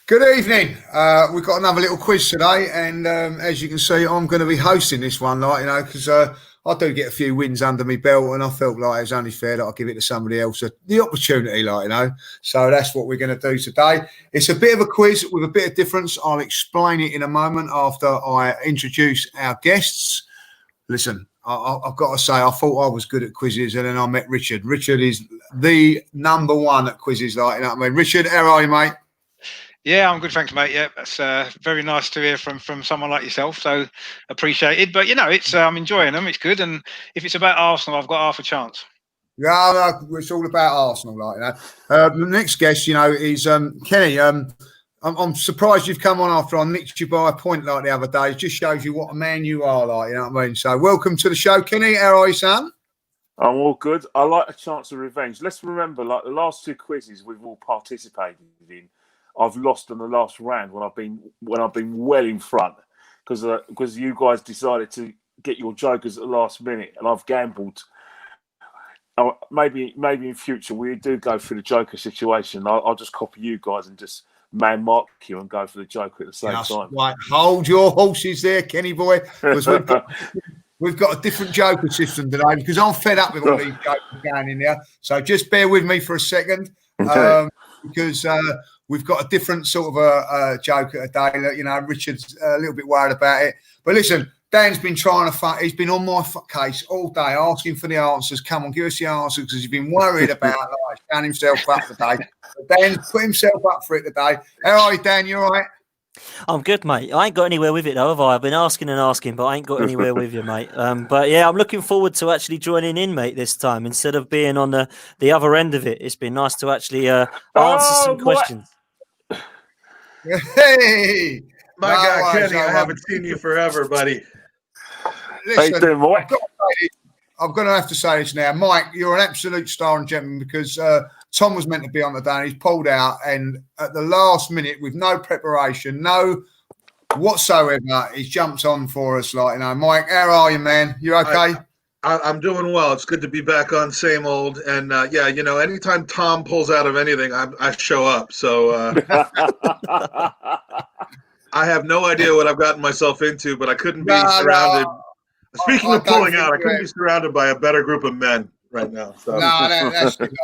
Good evening. We've got another little quiz today, and as you can see, I'm going to be hosting this one, because I do get a few wins under my belt, and I felt like it was only fair that I give it to somebody else the opportunity, So that's what we're going to do today. It's a bit of a quiz with a bit of difference. I'll explain it in a moment after I introduce our guests. Listen, I've got to say, I thought I was good at quizzes, and then I met Richard. Richard is the number one at quizzes, Richard, how are you, mate? Yeah, I'm good, thanks, mate. Yeah, that's very nice to hear from someone like yourself. So appreciated. But it's I'm enjoying them. It's good, and if it's about Arsenal, I've got half a chance. Yeah, it's all about Arsenal, The next guest, is Kenny. I'm surprised you've come on after I nicked you by a point like the other day. It just shows you what a man you are, So welcome to the show, Kenny. How are you, son? I'm all good. I like a chance of revenge. Let's remember, like the last two quizzes we've all participated in, I've lost in the last round when I've been well in front because you guys decided to get your jokers at the last minute, and I've gambled. Maybe in future we do go for the joker situation. I'll just copy you guys and just man mark you and go for the joker at the same time. Right, hold your horses there, Kenny boy, because we've got a different joker system today because I'm fed up with all these jokers going in there. So just bear with me for a second, because we've got a different sort of a joker today. Richard's a little bit worried about it, but listen. Dan's been trying to he's been on my case all day asking for the answers. Come on, give us the answers because he's been worried about showing himself up today. But Dan's put himself up for it today. How are you, Dan? You all right? I'm good, mate. I ain't got anywhere with it, though, have I? I've been asking and asking, but I ain't got anywhere with you, mate. But yeah, I'm looking forward to actually joining in, mate, this time instead of being on the other end of it. It's been nice to actually answer some questions. Hey! My God, Kenny, I haven't seen you forever, buddy. Listen, I'm going to have to say this now. Mike, you're an absolute star and gentleman because Tom was meant to be on today and he's pulled out, and at the last minute with no preparation, no whatsoever, he's jumped on for us. Mike, how are you, man? You okay? I'm doing well. It's good to be back on Same Old. And anytime Tom pulls out of anything, I show up. So I have no idea what I've gotten myself into, but I couldn't be surrounded. Speaking of pulling out, I couldn't be surrounded by a better group of men right now. So. That's good.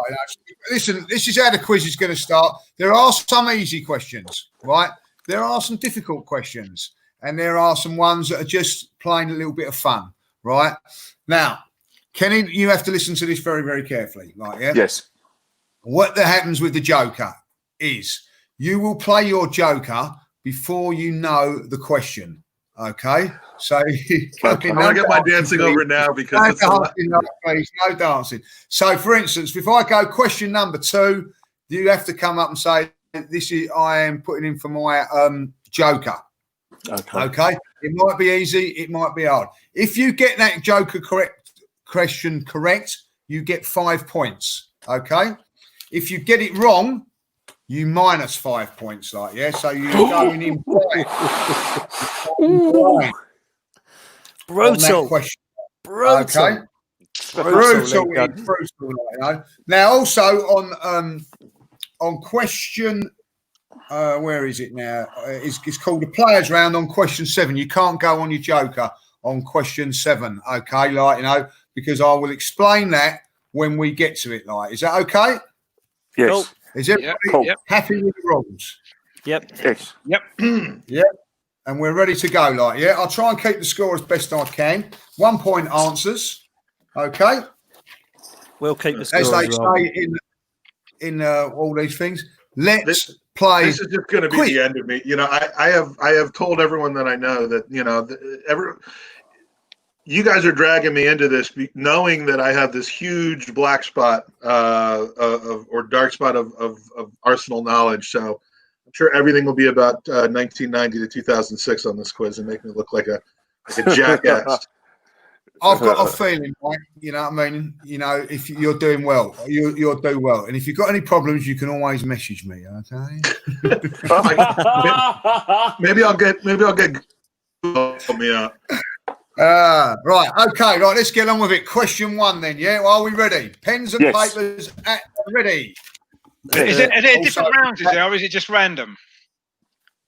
Listen, this is how the quiz is going to start. There are some easy questions, right? There are some difficult questions, and there are some ones that are just plain a little bit of fun, right? Now, Kenny, you have to listen to this very, very carefully, yeah? Yes. What happens with the joker is you will play your joker before you know the question. Okay, so I'm gonna get my dancing over now because no dancing. So, for instance, if I go question number 2, you have to come up and say, I am putting in for my joker. Okay. It might be easy, it might be hard. If you get that joker question correct, you get 5 points. Okay. If you get it wrong, you minus 5 points, so you're going in blind. Brutal. Okay. Brutal. Now, also on question, where is it now? It's called the players round on question 7. You can't go on your joker on question 7, okay? Because I will explain that when we get to it. Is that okay? Yes. Cool. Is everybody happy with the rules? Yep. Yes. Yep. Yep. And we're ready to go, I'll try and keep the score as best I can. 1 point answers. Okay. We'll keep the score. As they say in all these things. Let's play. This is just going to be the end of me. I have told everyone that I know that you guys are dragging me into this knowing that I have this huge black spot or dark spot of Arsenal knowledge. So I'm sure everything will be about 1990 to 2006 on this quiz and make me look like a jackass. I've got a feeling, Mike, if you're doing well, you'll do well. And if you've got any problems, you can always message me, okay? maybe I'll get help me out. Right, okay, let's get on with it. Question 1 then, Are we ready? Pens and papers at ready. Is it different rounds, or is it just random?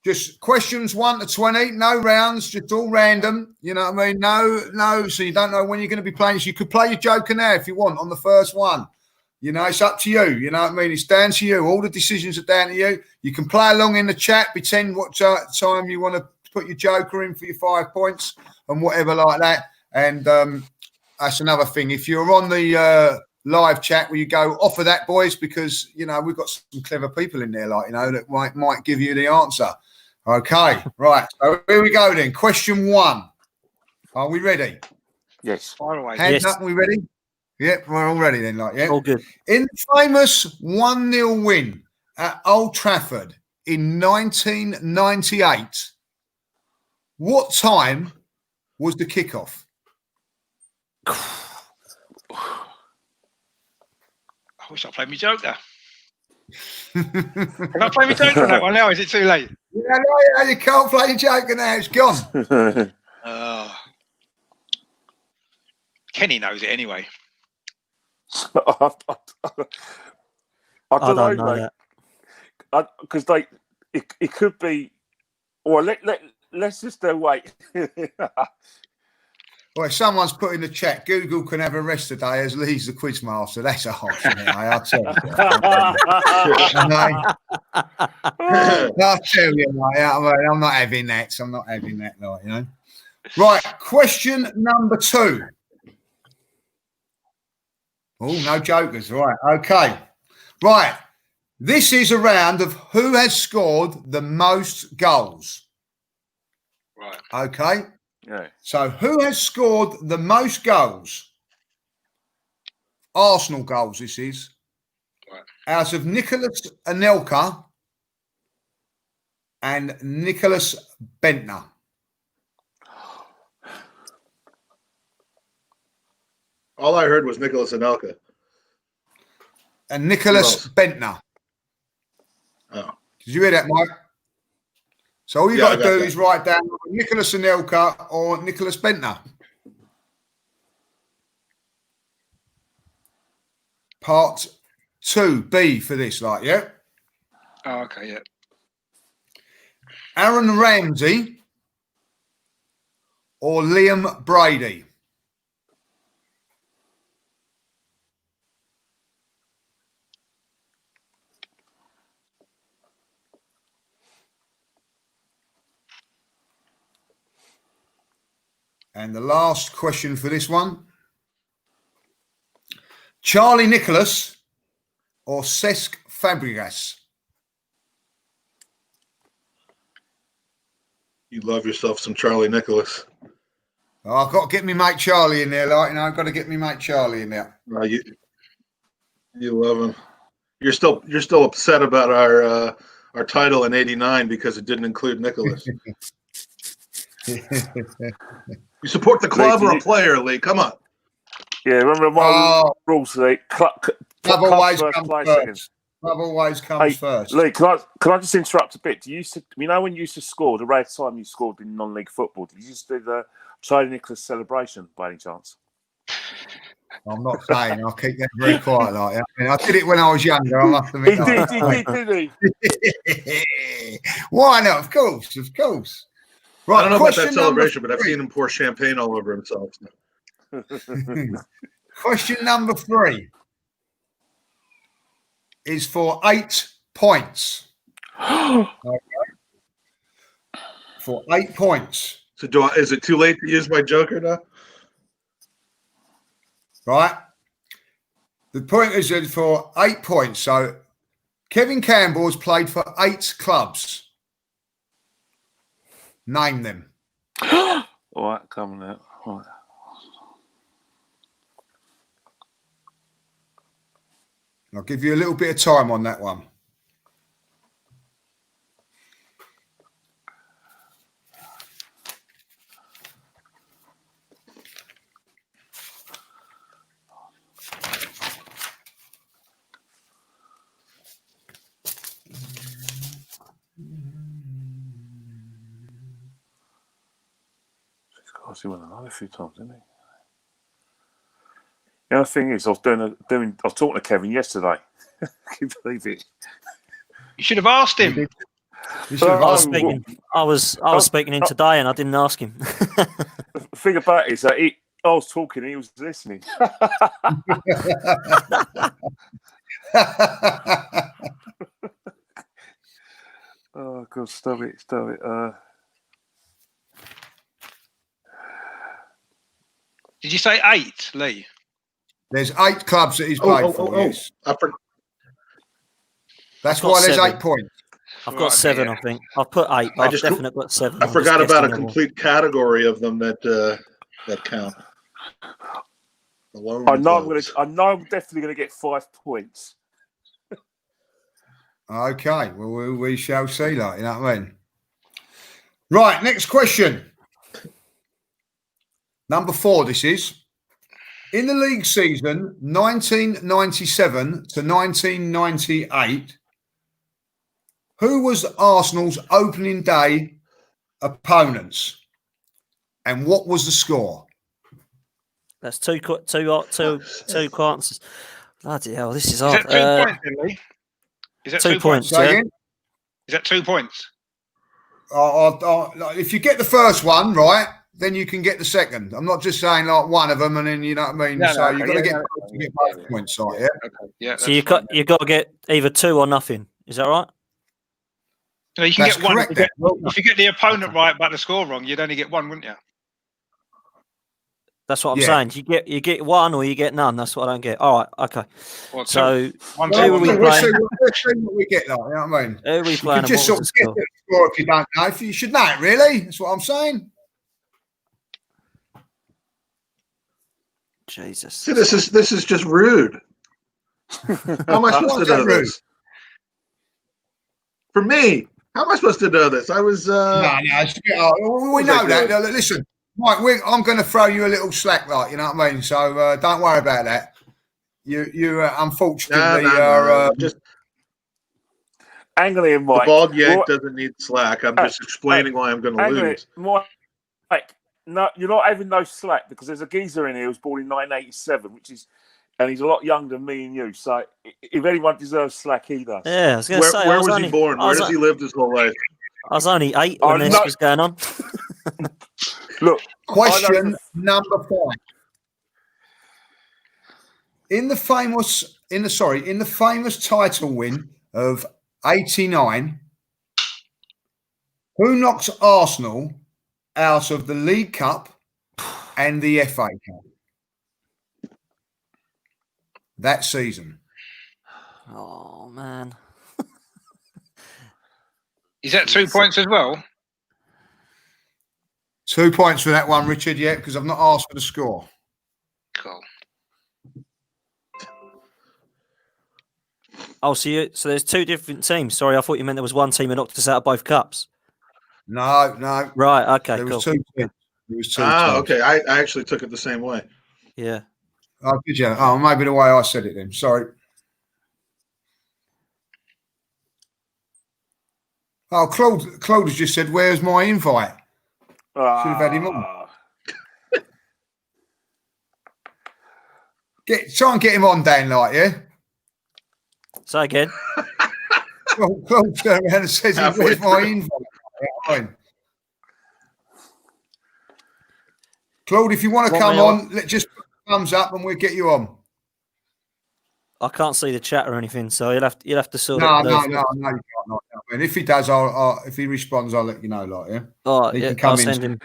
Just questions 1 to 20, no rounds, just all random. You know what I mean? No. So you don't know when you're going to be playing. So you could play your joker now if you want on the first one. You know, it's up to you. You know what I mean? It's down to you. All the decisions are down to you. You can play along in the chat, pretend what time you want to put your joker in for your 5 points and whatever like that. And that's another thing. If you're on the live chat, where you go off of that, boys, because, you know, we've got some clever people in there, like, you know, that might give you the answer. Okay, right. So here we go then. Question 1. Are we ready? Yes. Fire away. Hands up. Are we ready? Yep, we're all ready then. Like, yeah. All good. In the famous 1-0 win at Old Trafford in 1998, what time was the kickoff? I wish I played my joker. Can I play my joker on that one now? Is it too late? Yeah, no, you can't play your joker now. It's gone. Kenny knows it anyway. I don't know, that. mate. Because it could be, or let's just wait. Well, someone's put in the chat, Google can have a rest today as Lee's the Quizmaster. That's a hot thing, I'll tell you. I'll tell you, mate. I'm not having that. I'm not having that, like, you know. Right, question number 2. Oh, no jokers. Right, okay. Right, this is a round of who has scored the most goals. Right. Okay. Yeah. So who has scored the most goals? Arsenal goals, this is. Right. Out of Nicholas Anelka and Nicholas Bentner. All I heard was Nicholas Anelka. And Nicholas Bentner. Oh. Did you hear that, Mike? So all you got to do is write down Nicholas Anelka or Nicholas Bentner. Part 2B for this, like, yeah? Oh, okay, yeah. Aaron Ramsey or Liam Brady? And the last question for this one. Charlie Nicholas or Cesc Fabregas? You love yourself some Charlie Nicholas. Oh, I've got to get me mate Charlie in there, like, you know, I've got to get me mate Charlie in there. You love him. You're still upset about our title in '89 because it didn't include Nicholas. You support the club or a player, Lee? Come on. Yeah, remember my rules today. Club always first, comes play first. second. Club always comes first. Lee, can I just interrupt a bit? Do you used to, you know, when you used to score, the rare time you scored in non-league football, did you used to do the Charlie Nicholas celebration by any chance? I'm not saying. I'll keep that very quiet, like that. I mean, I did it when I was younger. I must admit. He did, didn't he? Why not? Of course, of course. Right, I don't know about that question celebration, number but I've seen him pour champagne all over himself. Question number 3 is for 8 points. Okay. For 8 points. So is it too late to use my joker now? Right. The point is for 8 points. So Kevin Campbell has played for 8 clubs. Name them. All right, coming out. All right. I'll give you a little bit of time on that one. He won another few times, didn't he? The other thing is, I was talking to Kevin yesterday. Can you believe it? You should have asked him. You should have I was asked me. speaking. I was speaking in today, and I didn't ask him. The thing about it is that I was talking, he was listening. Oh God, stop it. Did you say 8, Lee? There's 8 clubs that he's played for. Yes. That's got why there's 7. 8 points. I've got 7, I think. I've put 8, but I've definitely got 7. I forgot about a complete category of them that count. I know I'm definitely going to get 5 points. Okay, well, we shall see, like, you know what I mean? Right, next question. Number 4, this is. In the league season 1997 to 1998, who was Arsenal's opening day opponents? And what was the score? That's two answers. Bloody hell, this is Is hard. that 2 points, then, Lee? Is that 2 points, Say yeah? again? Is that 2 points? If you get the first one right, then you can get the second. I'm not just saying like one of them, and then you know what I mean. No, so okay, you've got to yeah, get both points right. Yeah. Okay. Yeah. So you got to get either 2 or nothing. Is that right? No, you can That's get one. correct, If you get the opponent right but the score wrong, you'd only get 1, wouldn't you? That's what I'm saying. You get 1 or you get none. That's what I don't get. All right, okay. Or So One, Well, two, who are we one. we'll see playing? what we get. Like, you know what I mean? Who are we You playing? can And just what sort was of the get score? the score if you don't know. If you should know it, really. That's what I'm saying. Jesus. See, this is just rude. How am I supposed to know this? For me, how am I supposed to know this? I was. We know that. Now, listen, Mike, I'm going to throw you a little slack, like, you know what I mean. So don't worry about that. You unfortunately are just Angling, the Mike. bald yank doesn't need slack. I'm just explaining why I'm going to lose. Mike, no, you're not having no slack because there's a geezer in here who's born in 1987, and he's a lot younger than me and you. So if anyone deserves slack, he does. Yeah, I was going to say. Where was he born? Where does he live his whole life? I was only 8 when this was going on. Look, question number 5. In the famous title win of '89, who knocked Arsenal out of the League Cup and the FA Cup that season? Oh man. Is that 2 points as well? 2 points for that one, Richard. Yeah, because I've not asked for the score. Cool. Oh, so there's 2 different teams. Sorry, I thought you meant there was one team that knocked us out of both cups. No. Right. Okay. There Cool. was 2 teams. There was 2 Ah, teams. okay. I actually took it the same way. Yeah. Oh, did you? Oh, maybe the way I said it then. Sorry. Oh, Claude has just said, "Where's my invite?" Should have had him on. Try and get him on, Dan. Like, yeah. Say again. Well, Claude turned around and says, "Where's my invite?" Claude, if you want to come on, just put a thumbs up and we'll get you on. I can't see the chat or anything, so you'll have to sort No, it. you can't. No. And if he does, if he responds, I'll let you know. Like, yeah. Oh, He yeah, can come I'll in.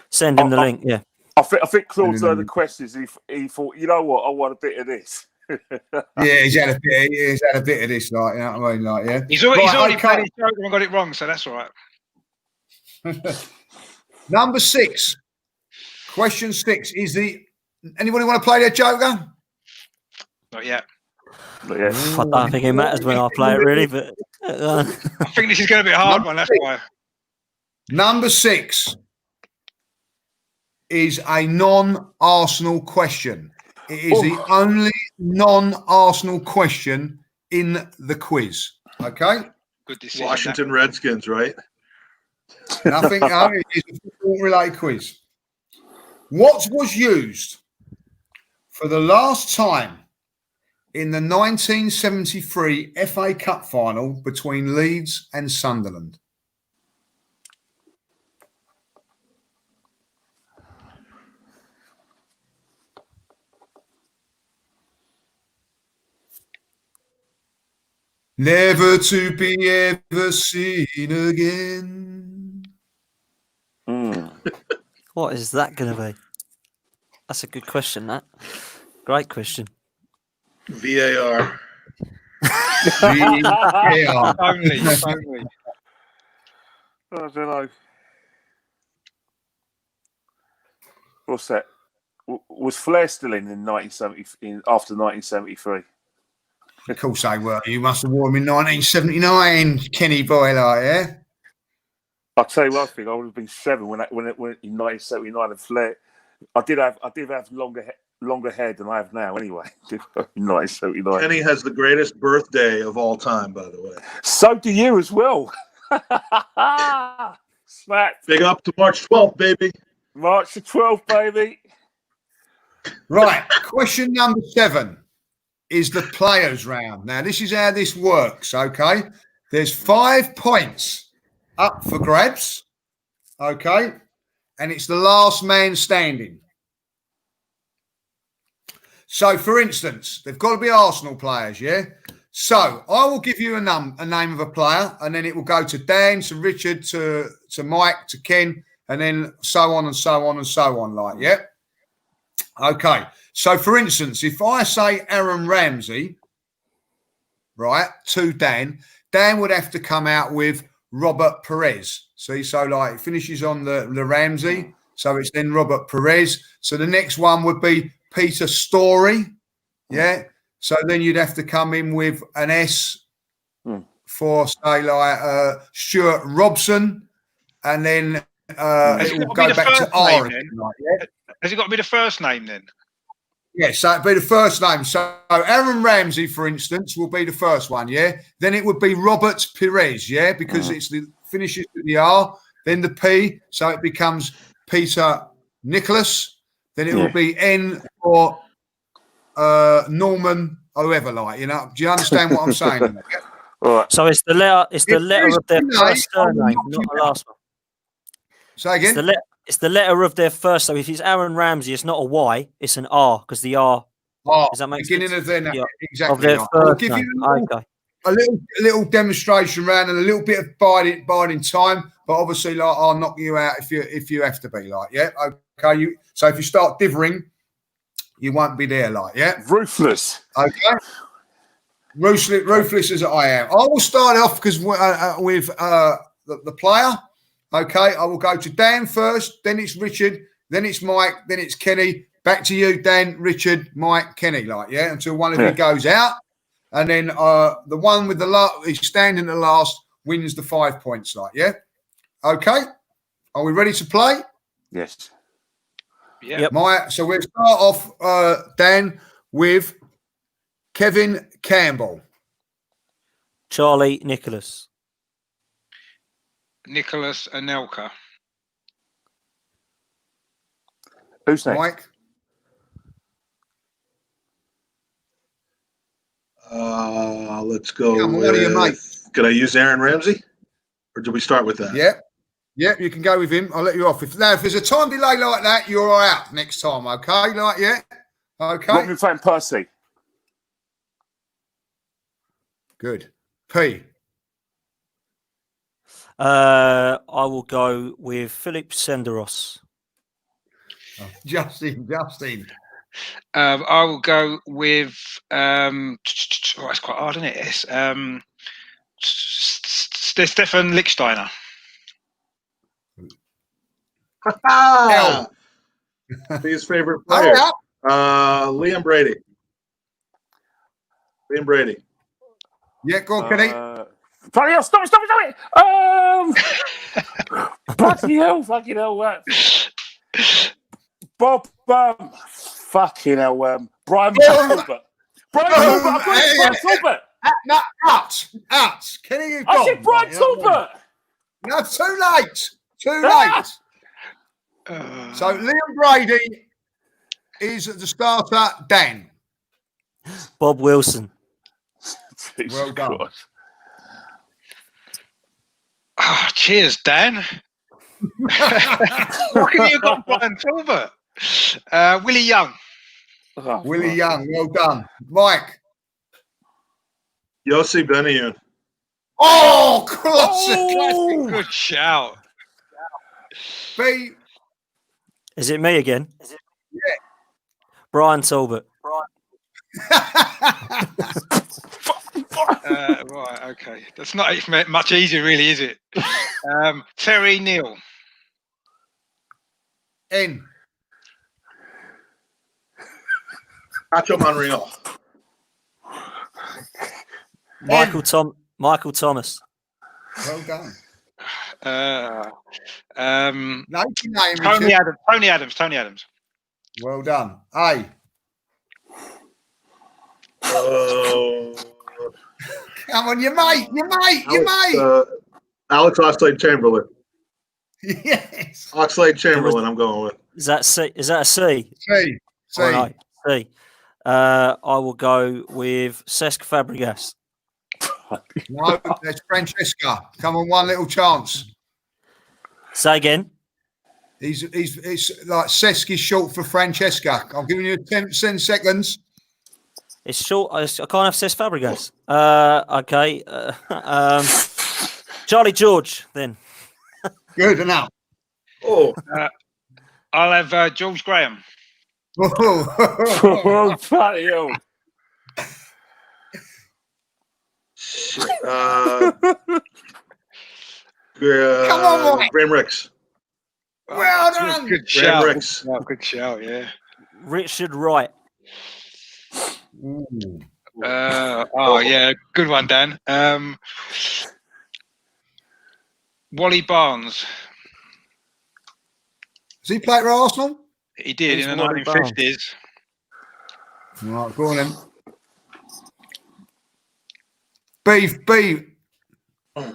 send him the link. Yeah. I think Claude's heard the questions. He thought, you know what, I want a bit of this. Yeah, he's had a bit of this, like, you know what I mean, like, yeah. He's already played his joke and got it wrong, so that's all right. Number 6. Question 6 is anybody want to play their Joker? Not yet. I don't think it matters when I play it, really, but I think this is going to be a hard one. That's why. Number 6 is a non-Arsenal question. It is the only non-Arsenal question in the quiz. Okay? Good decision. Washington Redskins, right? Nothing. It is a football-related quiz. What was used for the last time in the 1973 FA Cup final between Leeds and Sunderland? never to be ever seen again. What is that going to be? That's a good question, that. Great question. VAR. Yeah. Only. I don't know. What's that? Was Flair still in 1970? After 1973? Of course they were. You must have worn them in 1979, Kenny boy, like, yeah? I'll tell you one thing. I would have been 7 when in 1979 and Flair. I did have longer hair than I have now. Anyway, in 1979. Kenny has the greatest birthday of all time, by the way. So do you as well. Smack. Big up to March 12th, baby. March the 12th, baby. Right. Question number 7 is the players' round. Now, this is how this works, okay? There's 5 points up for grabs, okay? And it's the last man standing. So, for instance, they've got to be Arsenal players, yeah? So, I will give you a name of a player, and then it will go to Dan, to Richard, to Mike, to Ken, and then so on and so on and so on, like, yeah? Okay. So, for instance, if I say Aaron Ramsey, right, to Dan, Dan would have to come out with Robert Perez. See, so like it finishes on the Ramsey, so it's then Robert Perez. So the next one would be Peter Story, yeah. So then you'd have to come in with an S for say like Stuart Robson, and then it will go back to R. Has it got to be the first name then? Yes, so it'd be the first name. So Aaron Ramsey, for instance, will be the first one, yeah? Then it would be Robert Perez, yeah? Because it's the finishes with the R, then the P, so it becomes Peter Nicholas. Then it will be N for Norman, whoever, like, you know. Do you understand what I'm saying? Right. So it's the letter of their first surname, not the last one. Say again? It's the letter of their first. So if it's Aaron Ramsey, it's not a Y, it's an R, because the R. Does that make beginning sense? of their name, exactly. Of their Right. first I'll give name. you a little demonstration round and a little bit of biding time, but obviously, like, I'll knock you out if you have to be, like, yeah, okay. So if you start divering, you won't be there, like, yeah, Ruthless. okay. Ruthless as I am. I will start off because with the player. Okay, I will go to Dan first, then it's Richard, then it's Mike, then it's Kenny. Back to you, Dan, Richard, Mike, Kenny, like, yeah, until one of you goes out. And then the one with the standing the last wins the 5 points, like, yeah. Okay, are we ready to play? Yes. Yeah. So we'll start off, Dan, with Kevin Campbell. Charlie Nicholas. Nicholas Anelka. Who's next? Mike. Let's go. Come on, what do you make? Could I use Aaron Ramsey? Or do we start with that? Yeah, you can go with him. I'll let you off. If there's a time delay like that, you're all out next time, okay? Like, yeah? Okay. Robin Van Persie. Good. P. I will go with Philip Senderos. Justin. I will go with it's quite hard, isn't it? It's Stefan Lichtsteiner. His favorite player. Liam Brady. Yeah, go on, Kenny. Bloody hell, stop it! Bloody hell, fucking hell. Bob, fucking hell, Brian Talbot. Brian Talbot. No, out. Kenny, you've I gone. said Brian Talbot. No, too late. So Liam Brady is the starter. Dan. Bob Wilson. Well done. Oh, cheers, Dan. What can you got, Brian Talbot? Willie Young. Willie Young, well done. Mike. Yossi Benayoun. Oh, classic. Classic, good shout. B. Is it me again? Yeah. Brian Talbot. Right, okay. That's not much easier, really, is it? Terry Neal. N. Nacho Monreal. Michael Thomas. Well done. No, name, Tony Adams. Tony Adams. Well done. A. Come on, you mate. Alex Oxlade-Chamberlain. Yes. Oxlade-Chamberlain, I'm going with. Is that C? Is that a C? C. Or no? C. I will go with Cesc Fabregas. No, that's Francesca. Come on, one little chance. Say again. It's like Cesc is short for Francesca. I'm giving you 10 seconds. It's short. I can't have Cesc Fabregas. Okay. Charlie George then. Good enough. Oh, I'll have George Graham. Oh, bloody hell. shit. Come on, Mike. Graham Ricks. Well done. Good Graham shout. Ricks. Good shout. Yeah. Richard Wright. Yeah. Good one, Dan. Wally Barnes. Does he play for Arsenal? He did Who's in the Wally 1950s. Right, go on then. B. E. I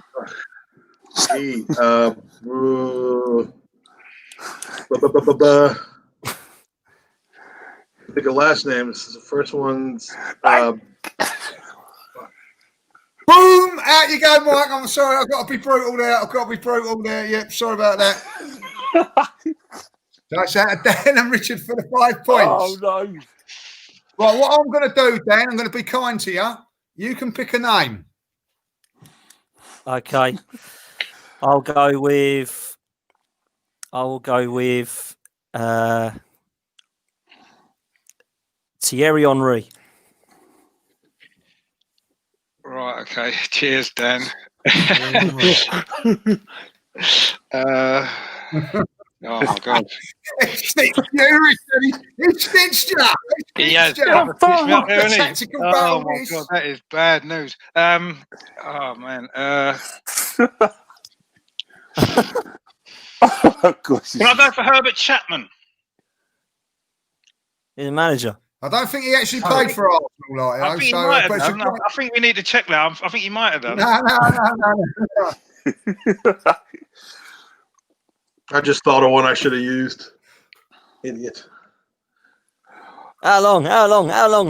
think the last name. This is the first one's. Boom! Out you go, Mike. I'm sorry. I've got to be brutal there. Yep, sorry about that. That's out of Dan and Richard for the 5 points. Oh, no. Right, what I'm going to do, Dan, I'm going to be kind to you. You can pick a name. Okay. I will go with Thierry Henry. Right. Okay. Cheers, Dan. Oh my God. He stitched you. He has you. stitched me up there, hasn't he? Tactical Oh battle my this. God, that is bad news. Oh man. Oh, gosh. Can I go for Herbert Chapman? He's a manager. I don't think he actually played for Arsenal. Like, I think he might have done. I think we need to check that. I think he might have done. No. I just thought of one I should have used. Idiot. How long,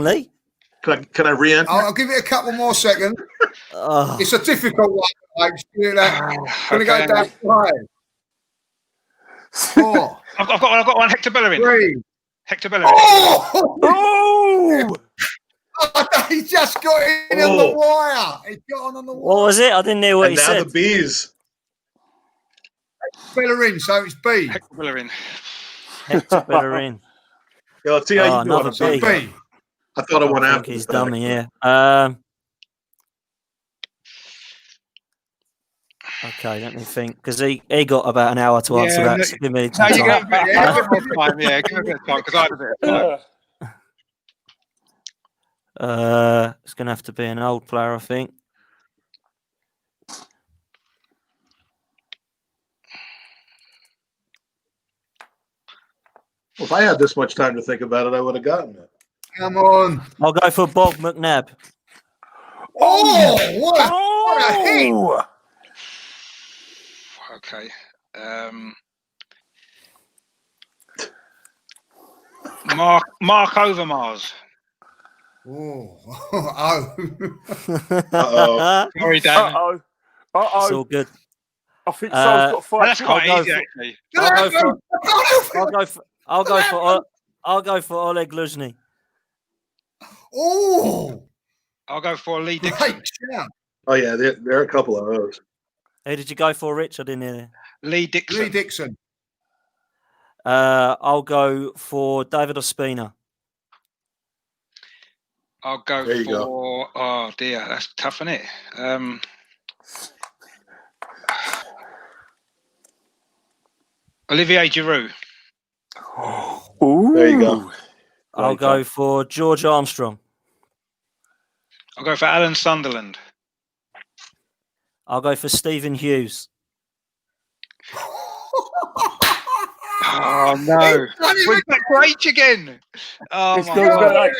Lee? Can I re-enter? I'll give it a couple more seconds. Oh, It's a difficult one. I'm going to go down 5, 4, I've got one. Hector Bellerin. 3. Hector Bellerin. Oh! He just got in on the wire. He got on the wire. what was it? I didn't hear what And he now said. the bees. Bellerin, so it's B. Hector Bellerin. Hector Bellerin. Yeah, let's see how you do another on a B. B. I thought of one I think after. he's done me, yeah. Okay, let me think, because he got about an hour to answer that. So give me No, some you time. got a bit more time. Yeah, give me a bit of time because I had a bit of time. It's going to have to be an old player, I think. Well, if I had this much time to think about it, I would have gotten it. Come on. I'll go for Bob McNabb. Oh, what a hit. Okay. Mark Overmars. Oh. Uh-oh. Sorry, Dan. Uh-oh. It's all good. I think someone's got 5 That's quite points. easy, actually. I'll go for Oleg Luzhny. Oh. I'll go for Lee Dixon. Great shout. Oh yeah, there are a couple of those. Who did you go for, Rich? I didn't hear. Lee Dixon. Lee Dixon. I'll go for David Ospina. I'll go There you for. go. Oh dear, that's tough, isn't it? Olivier Giroud. Ooh. There you go. I'll go for George Armstrong. I'll go for Alan Sunderland. I'll go for Stephen Hughes. Oh no! We're back to H again. Oh It's my still god! got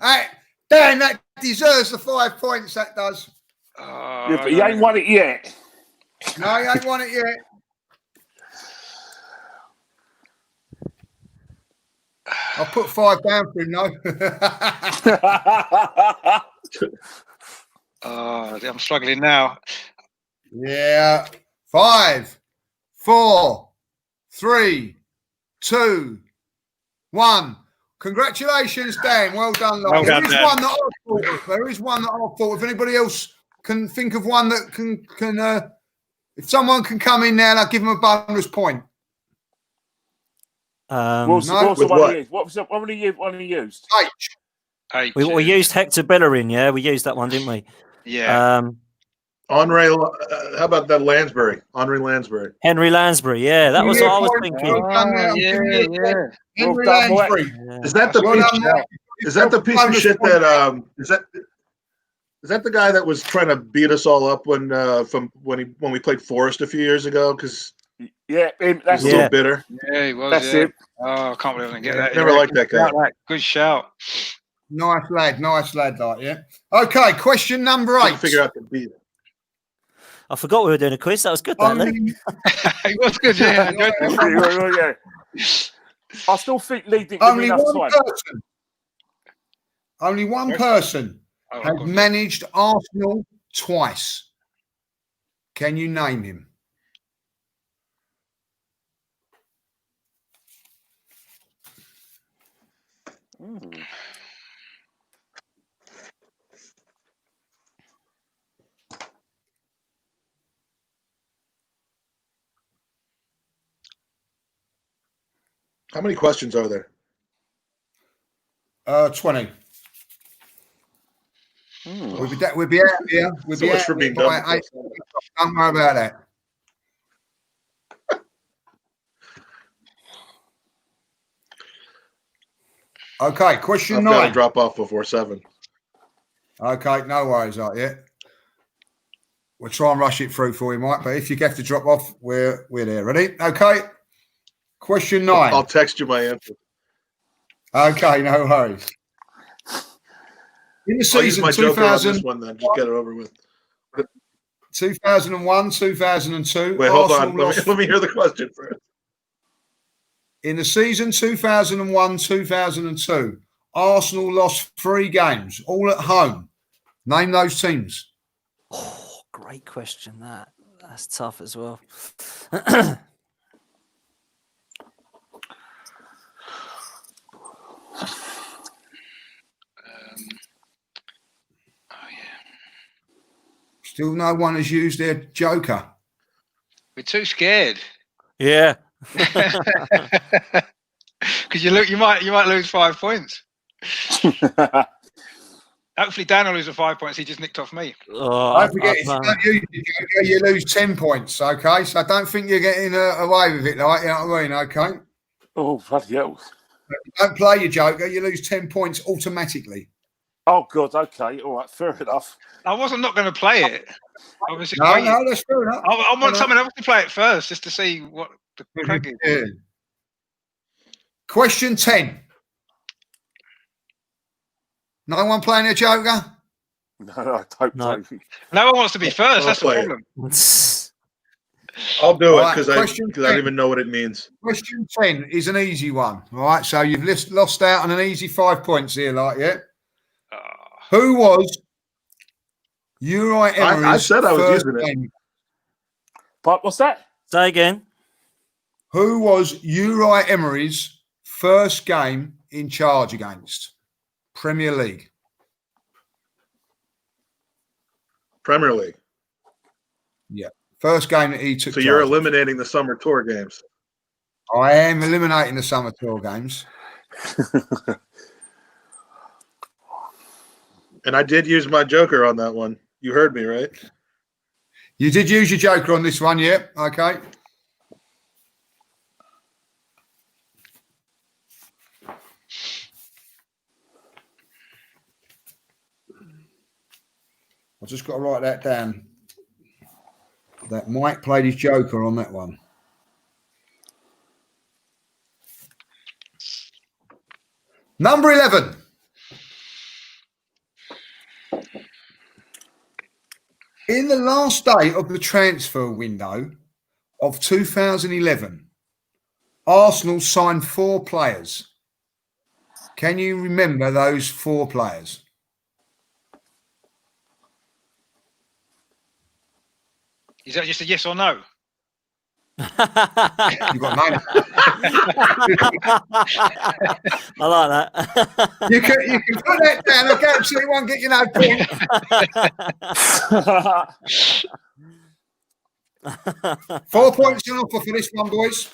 Hey, Dan, that deserves the 5 points. That does. Yeah, but he ain't won it yet. No, he ain't won it yet. I'll put 5 down for him, no. Oh, I'm struggling now. Yeah. 5, 4, 3, 2, 1. Congratulations, Dan. Well done, lad. Well done, There is Dan. one that I thought of. There is one that I thought. If anybody else can think of one that can if someone can come in now, I'll give them a bonus point. What's No. the With one what? he used? What was the one he used? H. H. We used Hector Bellerin, yeah? We used that one, didn't we? Yeah. Andre, how about that Lansbury? Andre Lansbury. Henry Lansbury, yeah, that was Yeah, what I was point. thinking. Well done there. I'm giving you a point. Henry Lansbury. Yeah. Is that the Well piece? done, Mike. Is that the piece of Bonus shit point. that is that the guy that was trying to beat us all up when we played Forest a few years ago? Because Yeah, that's he's a Yeah. little bitter. Yeah, he was. That's yeah. it. Oh, I can't believe I didn't get Yeah, that. never liked that guy. Good shout. Nice lad, like, yeah. Okay, question number 8. Couldn't figure out the beat. I forgot we were doing a quiz. That was good, that, Lee. Only, He was good. Yeah. I enjoyed that. Yeah. I still think Lee didn't give me only enough one time. person. Only one person Oh, has God. managed Arsenal twice. Can you name him? How many questions are there? 20. We'll be out here. We'll So be much out for being here by done. 8. Don't worry about that. Okay, question I've got to 9. drop off before 7. Okay, no worries, right? Yeah, we'll try and rush it through for you, Mike. But if you have to drop off, we're there. Ready? Okay. Question 9. I'll text you my answer. Okay, no worries. In the I'll use season my Joker on this 2000, one then. Just get it over with. 2001, 2002, Wait, hold Arsenal on. lost. Let me hear the question first. In the season 2001, 2002, Arsenal lost 3 games, all at home. Name those teams. Oh, great question, that. That's tough as well. Oh, yeah. Still no one has used their Joker. We're too scared. Yeah. Because you might lose 5 points. Hopefully Dan will lose the 5 points he just nicked off me. Oh, Don't forget, if you don't use your Joker, you lose 10 points, okay? So don't think you're getting away with it, like, you know what I mean, okay? Oh, bloody hell. Don't play your Joker, you lose 10 points automatically. Oh, God, okay. All right, fair enough. I wasn't not going to play it. I was just No, waiting. no, that's fair enough. I want No. someone else to play it first just to see what the crack is. Yeah. Question 10. No one playing a Joker? No, I don't No. know. No one wants to be first. I'll That's the play it. problem. I'll do it Alright, because I question don't even know what it means. Question 10 is an easy one. All right, so you've lost out on an easy 5 points here, like, yeah? Who was Uri Emery's I said I was first using it. game? But what's that? Say again. Who was Uri Emery's first game in charge against? Premier League. Premier League. Yeah. First game that he took. So you're charge of. eliminating the summer tour games. I am eliminating the summer tour games. And I did use my joker on that one. You heard me, right? You did use your joker on this one, yeah? Okay. I've just got to write that down. That Mike played his joker on that one. Number 11. In the last day of the transfer window of 2011, Arsenal signed 4 players. Can you remember those 4 players? Is that just a yes or no? You've got nine. I like that. You can put that down. I guarantee you won't get you no point. 4 points on offer for this one, boys.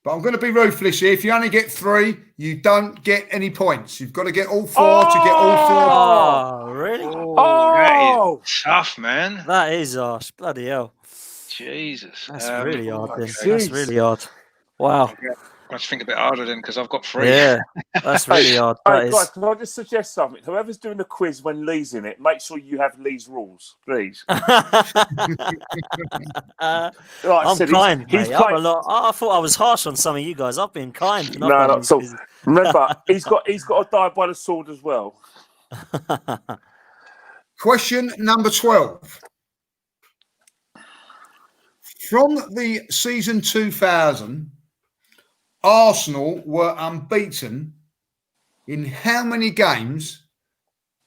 But I'm going to be ruthless here. If you only get 3, you don't get any points. You've got to get all 4 to get all 4. Oh, really? That is tough, man. That is harsh. Bloody hell. Jesus. That's really hard, then. okay. That's really hard. Wow. I have to think a bit harder then because I've got 3. Yeah, that's really hard. That Hey, is. guys, can I just suggest something? Whoever's doing the quiz when Lee's in it, make sure you have Lee's rules, please. I'm kind, mate. I'm a lot. I thought I was harsh on some of you guys. I've been kind. No. So remember, he's got to die by the sword as well. Question number 12. From the season 2000, Arsenal were unbeaten in how many games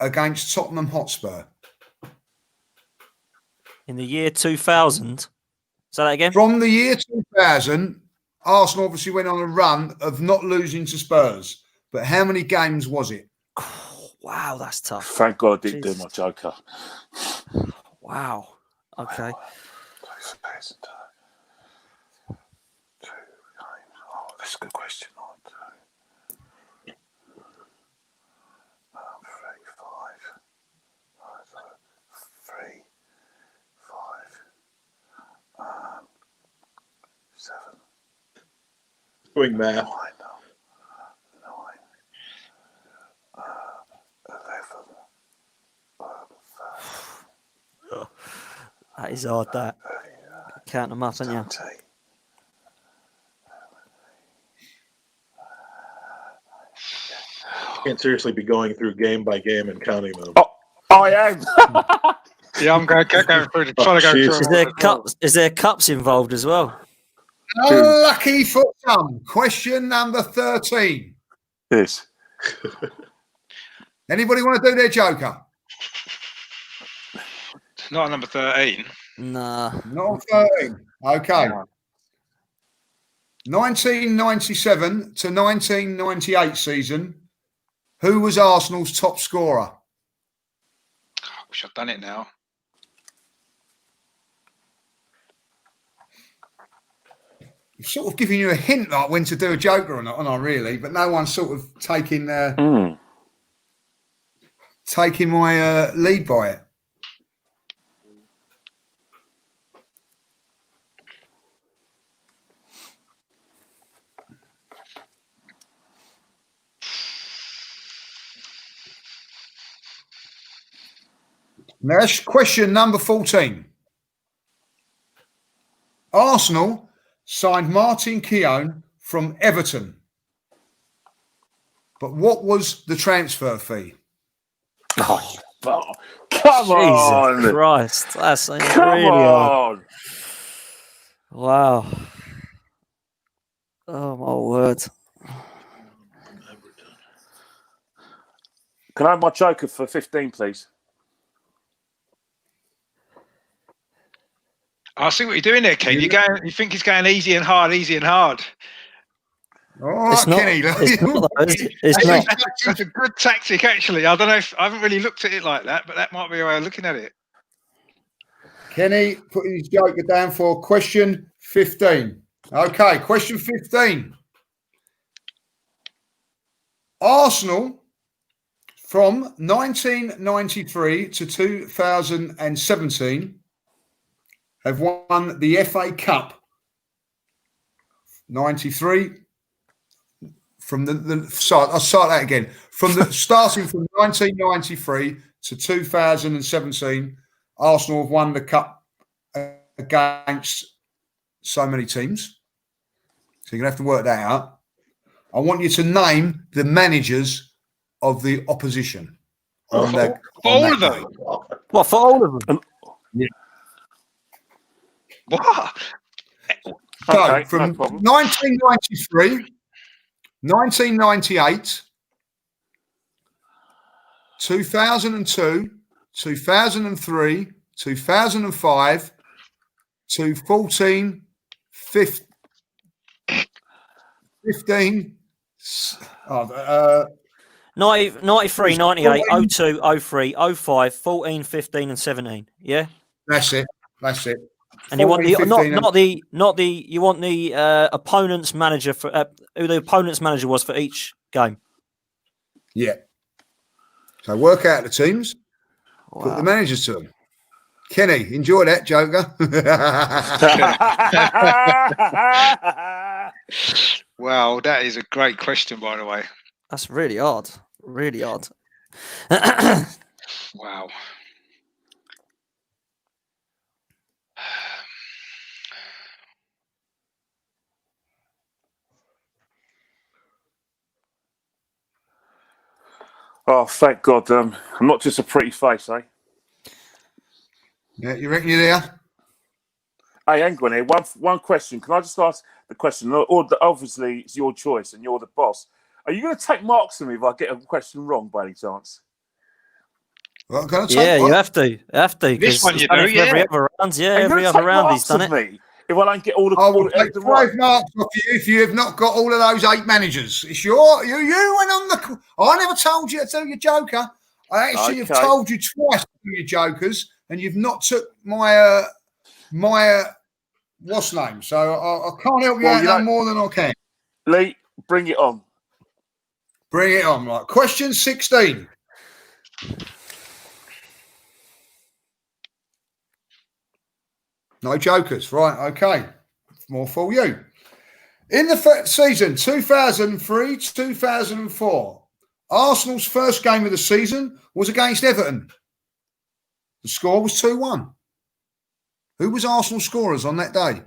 against Tottenham Hotspur? In the year 2000. Say that again? From the year 2000, Arsenal obviously went on a run of not losing to Spurs. But how many games was it? Wow, that's tough. Thank God I didn't do Jesus. my joker. Wow. Okay. That's a good question. 3, 5, 7. Doing math. 9, 11. That is hard, that. Count them up, haven't you? Can't seriously be going through game by game and counting them. Oh, I am. Yeah, I'm going through trying to go through. Is there cups involved as well? Unlucky for some. Question number 13. Yes. Anybody want to do their joker? Not on number 13. Nah. Not on 13. Okay. 1997 to 1998 season. Who was Arsenal's top scorer? I wish I'd done it now. I'm sort of giving you a hint like when to do a joker or not, aren't I, really? But no one's sort of taking taking my lead by it. Now, that's question number 14. Arsenal signed Martin Keown from Everton. But what was the transfer fee? Oh, come on. Jesus Christ. That's Come really hard. on. Wow. Oh, my word. Can I have my joker for 15, please? I see what you're doing there, Ken. You think he's going easy and hard, easy and hard. All right, It's not. Kenny. It's not. Though, is it? It's not. That's a good tactic, actually. I don't know if I haven't really looked at it like that, but that might be a way of looking at it. Kenny putting his joker down for question 15. Okay, question 15. Arsenal from 1993 to 2017 have won the FA Cup. 93 from I'll start that again. Starting from 1993 to 2017, Arsenal have won the cup against so many teams. So you're gonna have to work that out. I want you to name the managers of the opposition on that. For all of them. What, for all of them? Yeah. What? So Okay, from no problem. 1993, 1998, 2002, 2003, 2005, 2014, 15, 93, 98, 02, 03, 05, 14, 15, and 17. Yeah. That's it. That's it. And you want the 14, 15, not the you want the opponent's manager for who the opponent's manager was for each game. Yeah. So work out the teams, Wow. put the managers to them. Kenny, enjoy that, Joker. Wow, that is a great question, by the way. That's really odd. Really odd. Wow. Oh, thank God. I'm not just a pretty face, eh? Yeah, you reckon you're there? Hey, hang on here. One question. Can I just ask the question? Obviously, it's your choice and you're the boss. Are you going to take marks on me if I get a question wrong by any chance? Well, can I take Yeah, you what? have to. This one he's you done do, it for every yeah. other round. Yeah, Are you every gonna other take round marks he's done off it. me if I don't get all the I will all take the 5 right? marks off you if you have not got all of those 8 managers. It's you went on the. I never told you to do your joker. I actually have Okay. told you twice to do your jokers, and you've not took my what's name. So I can't help you Well, out you no know- more than I can. Lee, bring it on. Bring it on. Right. Question 16. No jokers. Right. Okay. More for you. In the season 2003-2004, Arsenal's first game of the season was against Everton. The score was 2-1. Who was Arsenal scorers on that day?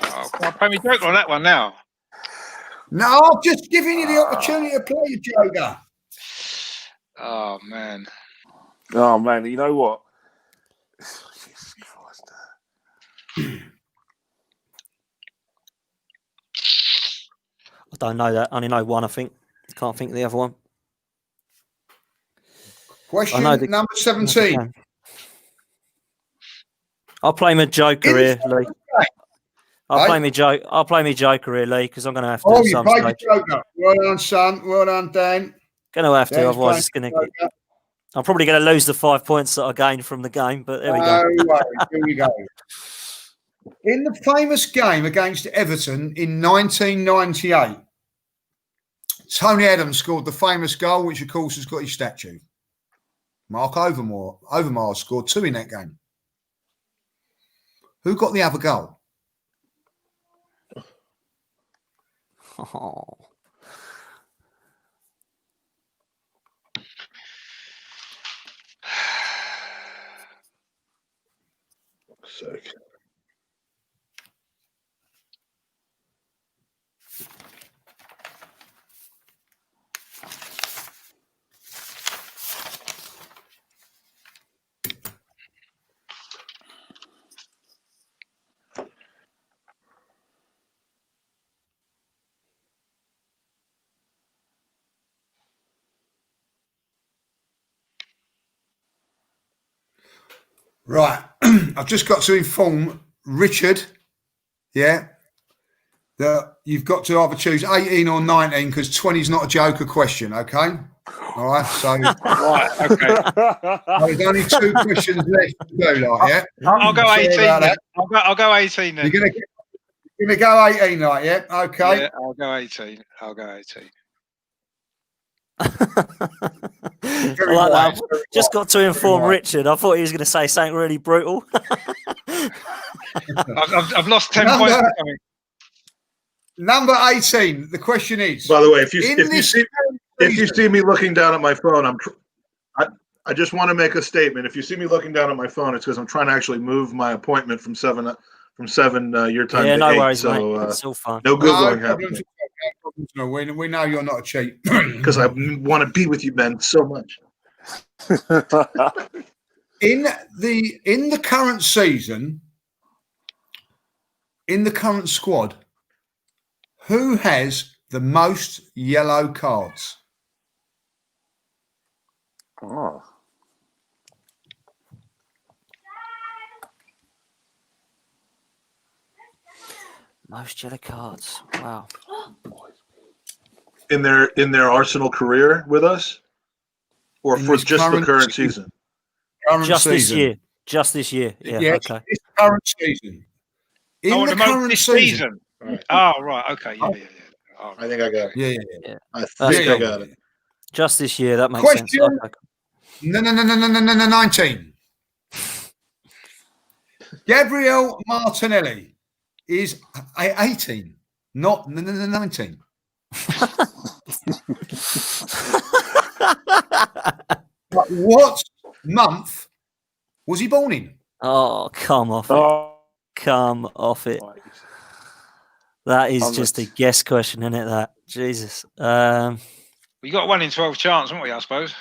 Oh, can I pay me joker on that one now? No, I'm just giving you the opportunity to play your joker. Oh, man. Oh man, you know what? Jesus Christ. I don't know that. I only know one, I think. Can't think of the other one. Question I know the- number 17. I'll play my joker In the here, Lee. I'll Hey? play my joker here, Lee, because I'm going to have to Oh, at you some played your stage. joker. Well done, son. Well done, Dan. Going to have to, Dan's otherwise it's playing going to. your joker. I'm probably going to lose the 5 points that I gained from the game, but there we go. No worries. Here we go. In the famous game against Everton in 1998, Tony Adams scored the famous goal, which of course has got his statue. Mark Overmars scored 2 in that game. Who got the other goal? Oh. Sick. Right. I've just got to inform Richard, yeah, You've got to either choose 18 or 19 because 20 is not a Joker question, okay? All right, so Right, okay. there's only 2 questions left to go, like, yeah? I'll go Sorry 18 about then. that. I'll go 18 then. You're gonna go 18, like, yeah? Okay. Yeah, I'll go 18. I Very like wise, that. very Just wise, got to inform wise. Richard. I thought he was going to say something really brutal. I've lost 10 points. Number 18. The question is. By the way, if you see me looking down at my phone, I just want to make a statement. If you see me looking down at my phone, it's because I'm trying to actually move my appointment from 7 your time Yeah, to no 8. worries, So mate. It's all fun. no Googling No happening problems, no. We know you're not a cheat. because I want to be with you, Ben, so much. In the current season, in the current squad, who has the most yellow cards? Oh. Most yellow cards. Wow. In their Arsenal career with us, or In for this just the current current season. season? Current Just this season. year. Just this year. Yeah, Yes, okay. this current season. In the current this season. season. Oh, right. Okay. Yeah. Oh, I think I got it. Yeah. I That's think I cool. got it. Just this year. That makes Question. sense. Okay. No, 19. Gabriel Martinelli is 18, not 19. But what month was he born in? Oh, come off it. Oh, Come off it. right. That is I'm just a not- guess question, isn't it? That Jesus. We got 1 in 12 chance, haven't we? I suppose.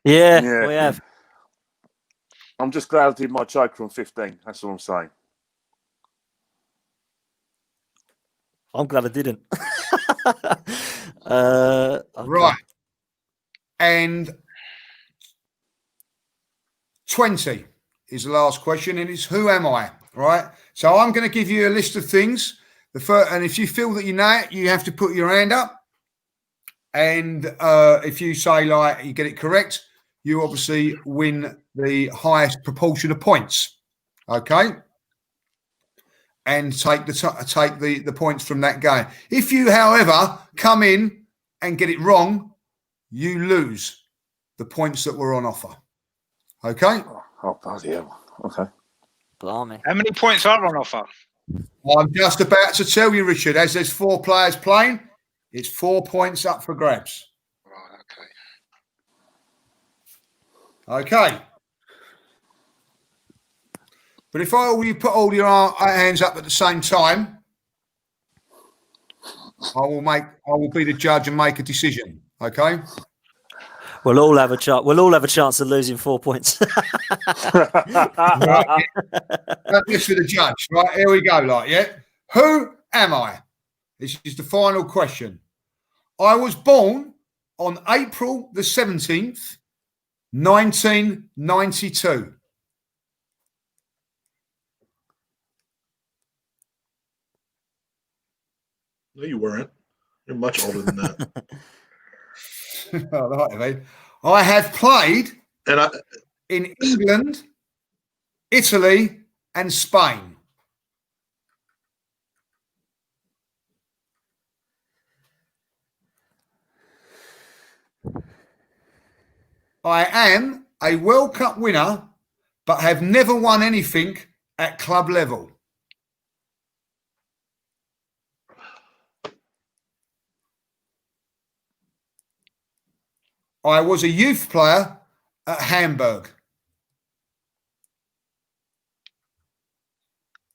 Yeah, Yeah. we have. I'm just glad I did my Joker on 15. That's all I'm saying. I'm glad I didn't. Okay. Right. And 20 is the last question, and it's who am I? Right. So I'm going to give you a list of things. And if you feel that you know it, you have to put your hand up. And if you say like you get it correct, you obviously win the highest proportion of points. Okay. And take the points from that game. If you, however, come in and get it wrong, you lose the points that were on offer. Okay? Oh, bloody hell. Okay. Blimey. How many points are on offer? I'm just about to tell you, Richard, as there's 4 players playing, it's 4 points up for grabs. Right. Okay. Okay. But if you put all your hands up at the same time, I will be the judge and make a decision. Okay. We'll all have a chance. We'll all have a chance of losing 4 points. Right. That's for the judge. Right. Here we go. Like, yeah. Who am I? This is the final question. I was born on April the 17th, 1992. No, you weren't. You're much older than that. I have played And in England, Italy, and Spain. I am a World Cup winner, but have never won anything at club level. I was a youth player at Hamburg.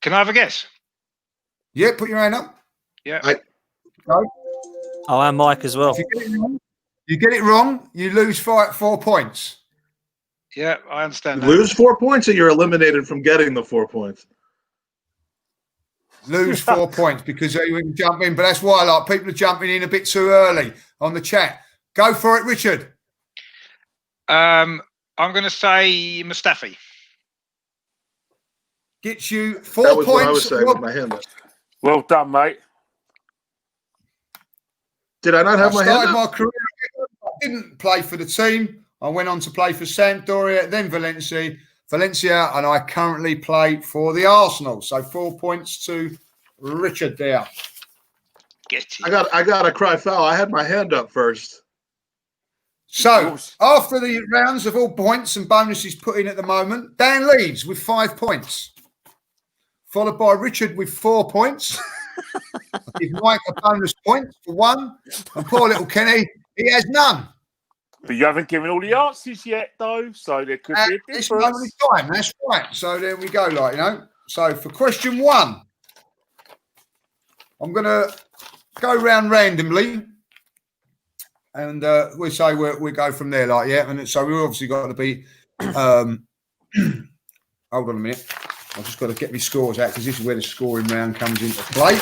Can I have a guess? Yeah, put your hand up. Yeah. Go. Oh, and Mike as well. If you get it wrong, you lose 4 points. Yeah, I understand you that. lose 4 points, or you're eliminated from getting the 4 points. Lose 4 points because you can jump in. But that's why I like people are jumping in a bit too early on the chat. Go for it, Richard. I'm going to say Mustafi. Gets you 4 That was points. what I was saying with my hand up. Well done, mate. Did I not I have my hand started up? my career. I didn't play for the team. I went on to play for Sampdoria, then Valencia, and I currently play for the Arsenal. So 4 points to Richard there. Get it. I got to cry foul. I had my hand up first. So after the rounds of all points and bonuses put in at the moment, Dan leads with 5 points, followed by Richard with 4 points. I give Mike a bonus point for 1, and poor little Kenny, he has none. But you haven't given all the answers yet, though, so there could be a It's moment difference. of time. That's right. So there we go. So for question 1, I'm going to go round randomly, and we say we go from there. And so we've obviously got to be. Hold on a minute. I've just got to get my scores out because this is where the scoring round comes into play.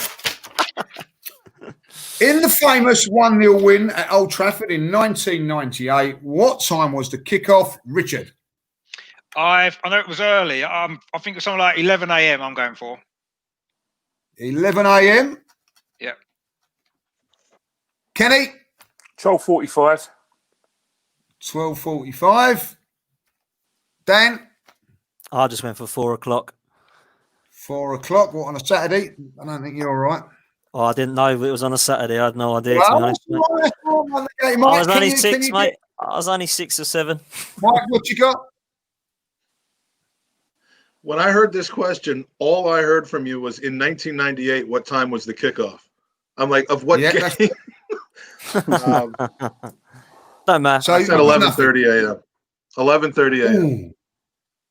In the famous 1-0 win at Old Trafford in 1998, what time was the kickoff, Richard? I know it was early. I think it was something like 11 a.m. I'm going for. 11 a.m. Yeah. Kenny? 12:45. 12:45. Dan? I just went for 4 o'clock. 4 o'clock. What, on a Saturday? I don't think you're all right. Oh, I didn't know it was on a Saturday. I had no idea, to be honest. Mate. I was only 6, mate. I was only 6 or 7. Mike, what you got? When I heard this question, all I heard from you was in 1998, what time was the kickoff? I'm like, of what game? Don't matter. So I said 11:30 a.m. 11:30 a.m.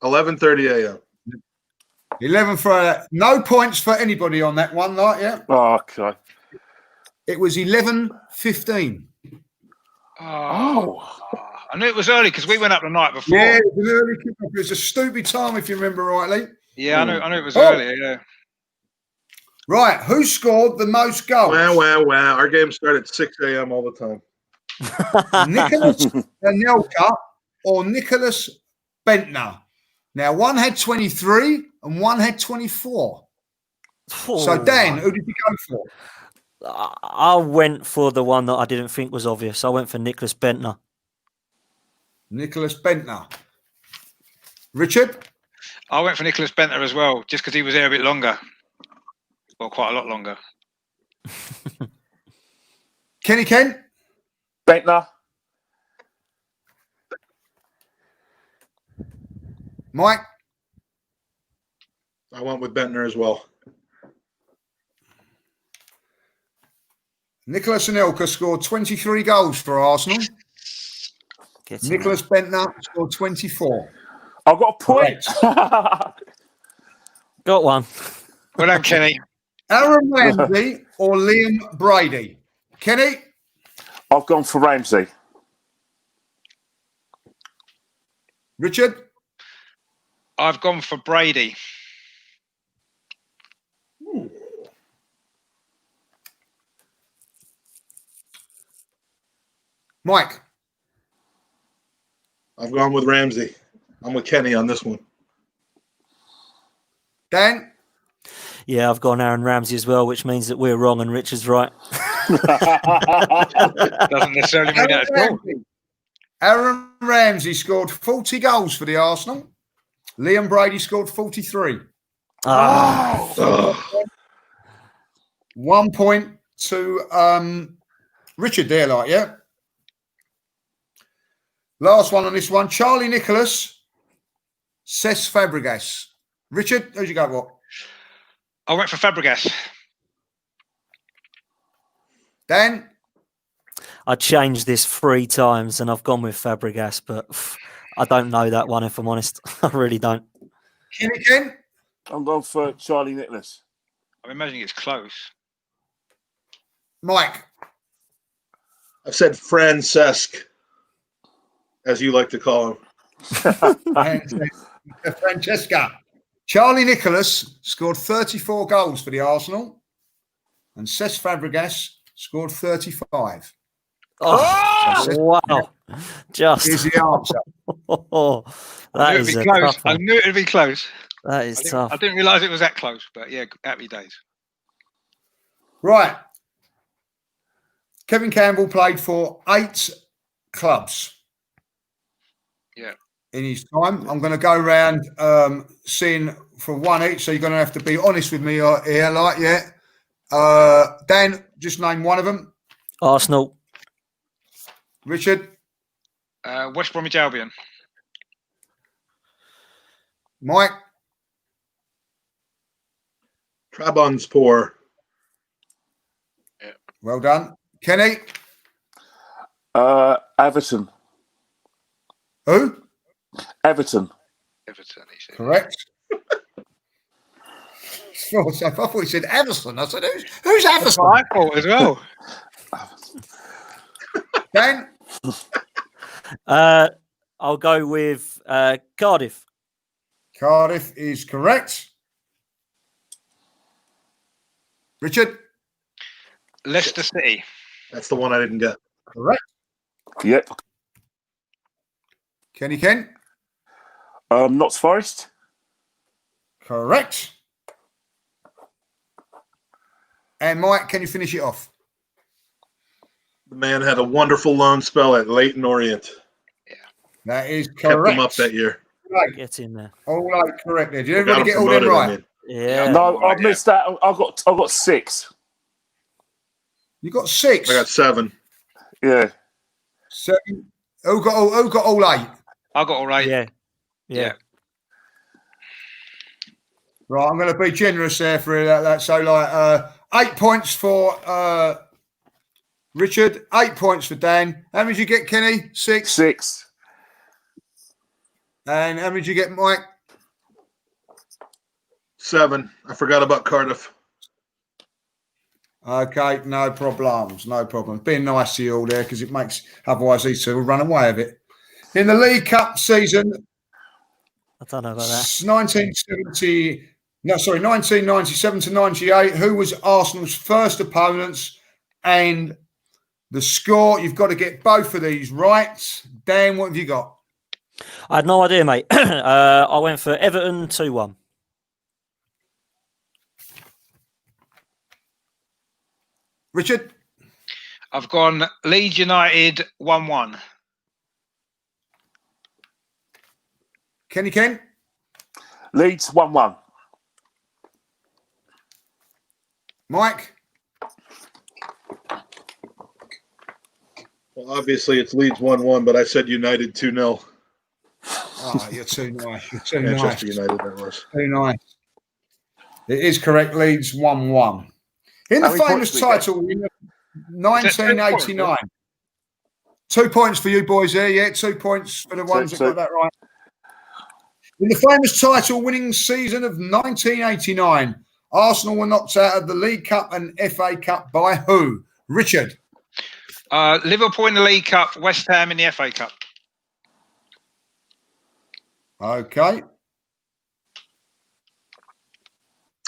11:30 a.m. 11 for no points for anybody on that one, yeah. Oh, okay. It was 11:15. Oh, I knew it was early because we went up the night before. Yeah, it was an early kickoff. It was a stupid time, if you remember rightly. Yeah, I knew it was early. Yeah. Right, who scored the most goals? Wow. Our games start at 6 a.m. all the time. Nicholas Anelka or Nicholas Bentner? Now, one had 23 and one had 24. So, Dan, who did you go for? I went for the one that I didn't think was obvious. I went for Nicholas Bentner. Nicholas Bentner. Richard? I went for Nicholas Bentner as well, just because he was there a bit longer. Well, quite a lot longer. Kenny Kent? Bentner. Mike? I went with Bentner as well. Nicholas Anelka scored 23 goals for Arsenal. Nicholas Bentner scored 24. I've got a point. Got one. Well done, Kenny. Aaron Ramsey or Liam Brady? Kenny? I've gone for Ramsey. Richard? I've gone for Brady. Mike? I've gone with Ramsey. I'm with Kenny on this one. Dan? Yeah, I've gone Aaron Ramsey as well, which means that we're wrong and Richard's right. Doesn't necessarily mean that at all. Aaron Ramsey scored 40 goals for the Arsenal. Liam Brady scored 43. 1 point to Richard there, yeah. Last one on this one. Charlie Nicholas, Cesc Fabregas. Richard, who'd you go for? I went for Fabregas. Dan? I changed this 3 times and I've gone with Fabregas, but I don't know that one, if I'm honest. I really don't. Kenny Kent? I'm going for Charlie Nicholas. I'm imagining it's close. Mike? I've said Francesc, as you like to call him. Francesca. Charlie Nicholas scored 34 goals for the Arsenal, and Cesc Fabregas scored 35. Wow. Just. Here's the answer. That is a close. tough I one. knew it would be close. That is tough. I didn't realise it was that close, but yeah, happy days. Right. Kevin Campbell played for 8 clubs. Yeah. In his time. I'm going to go around seeing for one each, so you're going to have to be honest with me here, like, yeah. Dan, just name one of them. Arsenal. Richard. West Bromwich Albion. Mike. Trabzonspor. Yeah. Well done. Kenny. Everton. Who? Everton. Everton, he said. Correct. I thought he said Everton. I said, who's Everton? I thought as well. Dan? I'll go with Cardiff. Cardiff is correct. Richard? Leicester City. That's the one I didn't get. Correct. Yep. Kenny Ken? Notts Forest. Correct. And Mike, can you finish it off? The man had a wonderful loan spell at Leyton Orient. That is Kept correct. them up that year. Right. Get in there. All right, correct. Did Got everybody them get all them promoted, I right? mean. Yeah. No, I missed that. I got 6. You got 6. I got 7. Yeah. 7. Who got all 8? I got all right. Yeah. Right, I'm going to be generous there for that. So, like, 8 points for Richard, 8 points for Dan. How many did you get, Kenny? 6. 6. And how many did you get, Mike? 7. I forgot about Cardiff. Okay, no problems. Being nice to you all there because it makes otherwise these two will run away with it. In the League Cup season, I don't know about that. 1997 to 98, who was Arsenal's first opponents and the score? You've got to get both of these right. Dan, what have you got? I had no idea, mate. I went for Everton 2-1. Richard? I've gone Leeds United 1-1. Kenny Ken? Leeds 1-1. Mike? Well, obviously it's Leeds 1-1, but I said United 2-0. Oh, you're too nice. You're too Manchester nice. United, that was. Too nice. It is correct. Leeds 1-1. In the How many famous points do we get? title in 1989. 2 points for you boys there. Yeah, 2 points for the ones that got that right. In the famous title winning season of 1989, Arsenal were knocked out of the League Cup and FA Cup by who? Richard? Liverpool in the League Cup, West Ham in the FA Cup. Okay.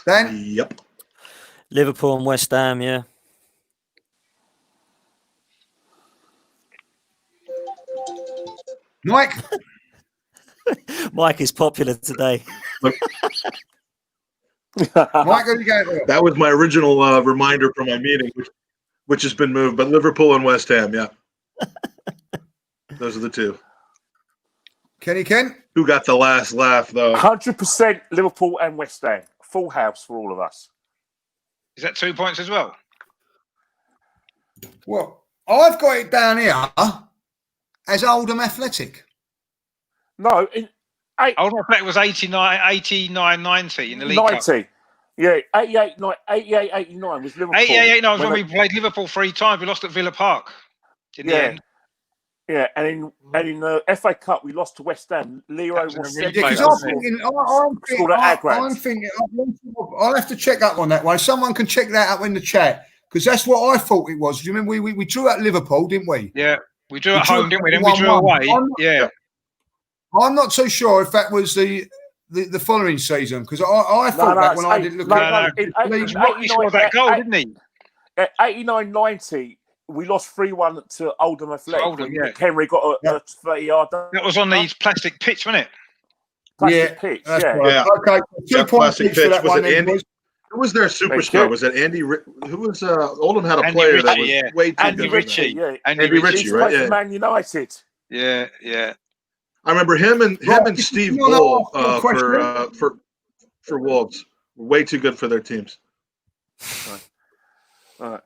Dan? Yep. Liverpool and West Ham, yeah. Mike? Mike is popular today. Mike, who you going for? That was my original reminder for my meeting, which has been moved. But Liverpool and West Ham, yeah. Those are the two. Kenny Ken? Who got the last laugh, though? 100% Liverpool and West Ham. Full house for all of us. Is that 2 points as well? Well, I've got it down here as Oldham Athletic. No, Oldham Athletic was 89-90 in the League Cup. 90. Yeah, 88, 89 was Liverpool. 88-89 was when we played Liverpool 3 times. We lost at Villa Park in the end. Yeah, and in the FA Cup we lost to West Ham. Leroy was really Yeah, because I'm thinking, I'll have to check up on that one. Someone can check that up in the chat because that's what I thought it was. Do you remember we drew at Liverpool, didn't we? Yeah, we drew at home, didn't we? Then we drew away. I'm not so sure if that was the following season because I thought that when I did look at it. Rocky scored that goal, didn't he? At 89-90, we lost 3-1 to Oldham Athletic. Oldham, yeah. Henry got a 30-yard. That was on the plastic pitch, wasn't it? Plastic pitch, that's yeah. right. Okay, 2 points plastic each for pitch. that Was one. it Andy? Who was their superstar? Was it Andy? Who was Oldham had a Andy player that Ritchie, was way too Andy good. Ritchie, yeah. Andy Ritchie, He's right? played for Yeah. Man United. Yeah, yeah. I remember him and Steve Bull for Wolves. Way too good for their teams. All right.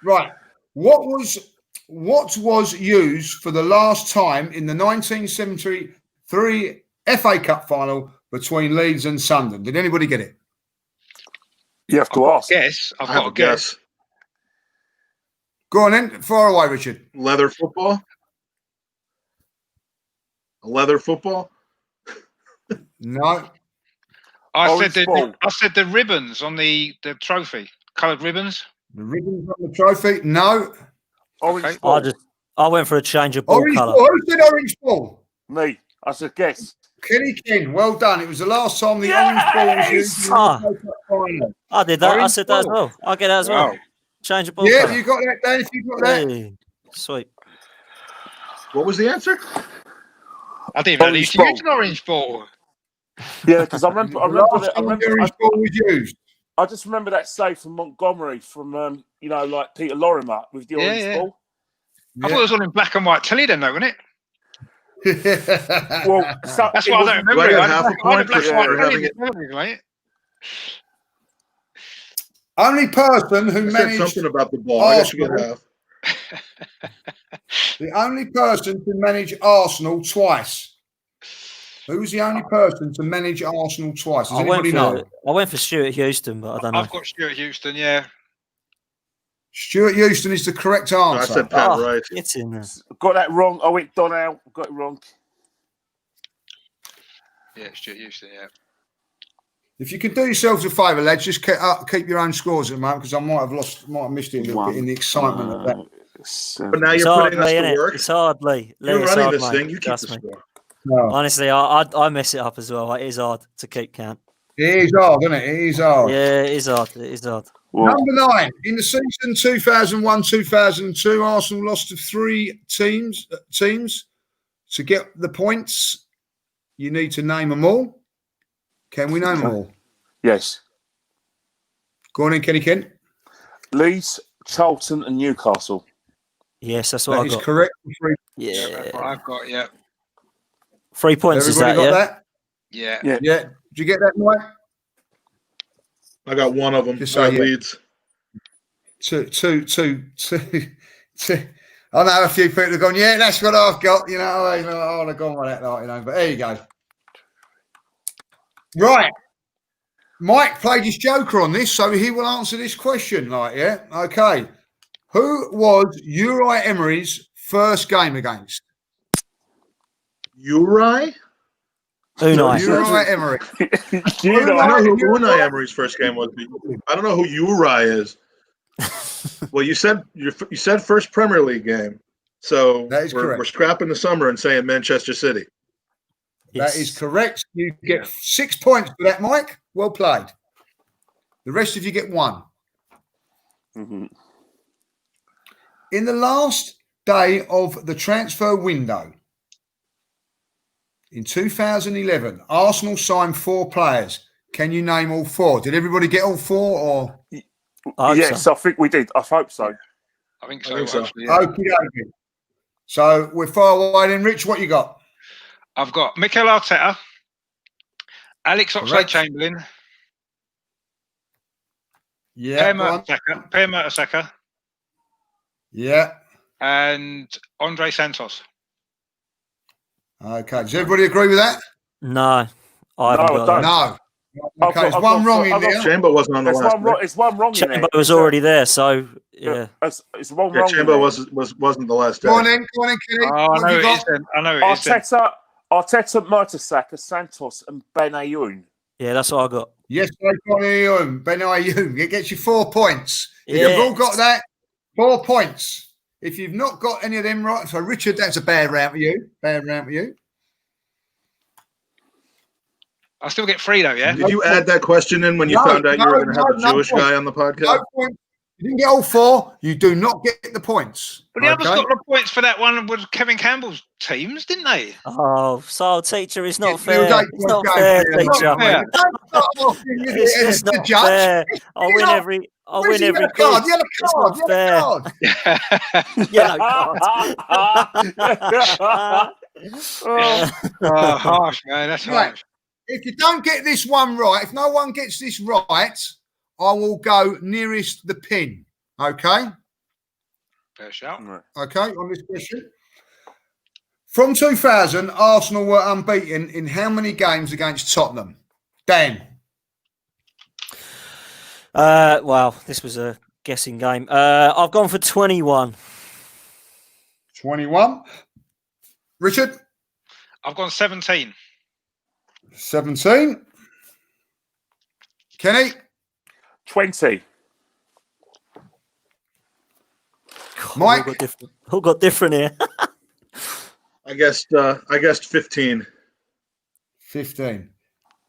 Right. What was used for the last time in the 1973 FA Cup final between Leeds and Sunderland? Did anybody get it? You have to ask. Guess. I have a guess. Go on then. Far away, Richard. Leather football. A leather football. No. I Orange ball. said the ribbons on the trophy, coloured ribbons. The ribbons on the trophy. No. Orange ball. I went for a change of ball Orange colour. ball. Who said orange ball? Me. I said guess. Kenny King. Well done. It was the last time the orange ball was used in the FA Cup final. I did that. I Orange said that as ball. well. I get that as well. Change of ball Yeah, colour. you got that, Dan? If you got that. Hey, sweet. What was the answer? I didn't even know Orange you used an orange ball. Yeah, because I remember The last time the orange ball was used. I just remember that save from Montgomery from like Peter Lorimer with the orange ball. I thought it was all in black and white telly then, though, wasn't it? Well, That's why I don't remember I it. get I half a had point black for and white having telly, mate. Only person who I said managed something about the ball. I guess you get half. the only person to manage Arsenal twice. Who was the only person to manage Arsenal twice? Does anybody know? I went for Stuart Houston, but I don't know. I've got Stuart Houston, yeah. Stuart Houston is the correct I answer. said Pat Rice. It's in there. Got that wrong. I went Donnell. Got it wrong. Yeah, Stuart Houston, yeah. If you could do yourselves a favour, lads, just keep your own scores at the moment because I might have missed it a little bit in the excitement of that. But now It's you're hard, putting us Lee, to innit? work. It's hard, Lee. Lee, You're it's running hard, this mate. thing. You keep Trust the me. score. No, Honestly, I mess it up as well. It is hard to keep count. it is hard, isn't it? It is hard. Yeah, it is hard. It is hard. Well, Number 9. In the season 2001-2002, Arsenal lost to 3 teams. To get the points, you need to name them all. Can we name them all? yes. Go on in, Kenny Kent. Leeds, Charlton, and Newcastle. Yes, that's what That I is got. correct. Yeah. That's what I've got, yeah. 3 points Everybody is that, got yeah? that? Yeah. Yeah. Did you get that, Mike? I got one of them. Just I say got yeah. Leeds. Two. I know a few people have gone, yeah, that's what I've got. You know, I would have gone with that, like, but there you go. Right. Mike played his joker on this, so he will answer this question. Okay. Who was Uri Emery's first game against? Uri? Unai. Uri Emery. I know who Unai Emery's first game was. I don't know who Uri is. Well, you said first Premier League game, so that is correct. We're scrapping the summer and saying Manchester City. That is correct. You get 6 points for that, Mike. Well played. The rest of you get 1. Mm-hmm. In the last day of the transfer window in 2011, Arsenal signed 4 players. Can you name all 4? Did everybody get all 4? Or Yes, I think we did. I hope so. I think so. Okay. So we're far away then. Rich, what you got? I've got Mikel Arteta, Alex Oxlade-Chamberlain, Yeah. Per Mertesacker, Yeah. and Andre Santos. Okay. Does everybody agree with that? No, I haven't got that. No. Okay, there's one wrong in there. Chamber wasn't on the last. It's one wrong in there. Chamber was already there, so yeah. It's one wrong. Chamber wasn't the last day. Go on in, Kenny. Oh, I know it is then. Arteta, Mertesacker, Santos, and Ben Ayoun. Yeah, that's what I got. Yes, Ben Ayoun. It gets you 4 points. If Yeah. you've all got that, 4 points. If you've not got any of them right, so Richard, that's a bad round for you. I still get 3 though, yeah? Did you add that question in when you found out you were going to have a Jewish guy on the podcast? you didn't get all 4, you do not get the points. But the others got the points for that one with Kevin Campbell's teams, didn't they? Oh, so teacher, it's not It was fair. 8 It's not points fair, going for you. teacher. fair. It's just not fair. I win every quiz. Yellow It's not fair. card. Yellow card. Oh, harsh, man. That's Right. harsh. If you don't get this one right, if no one gets this right, I will go nearest the pin. Okay? Fair shout. Okay, on this question. From 2000, Arsenal were unbeaten in how many games against Tottenham? Dan. Well, this was a guessing game. I've gone for 21. 21. Richard. I've gone 17. 17. Kenny. 20. Mike. All got different here. I guessed 15. 15.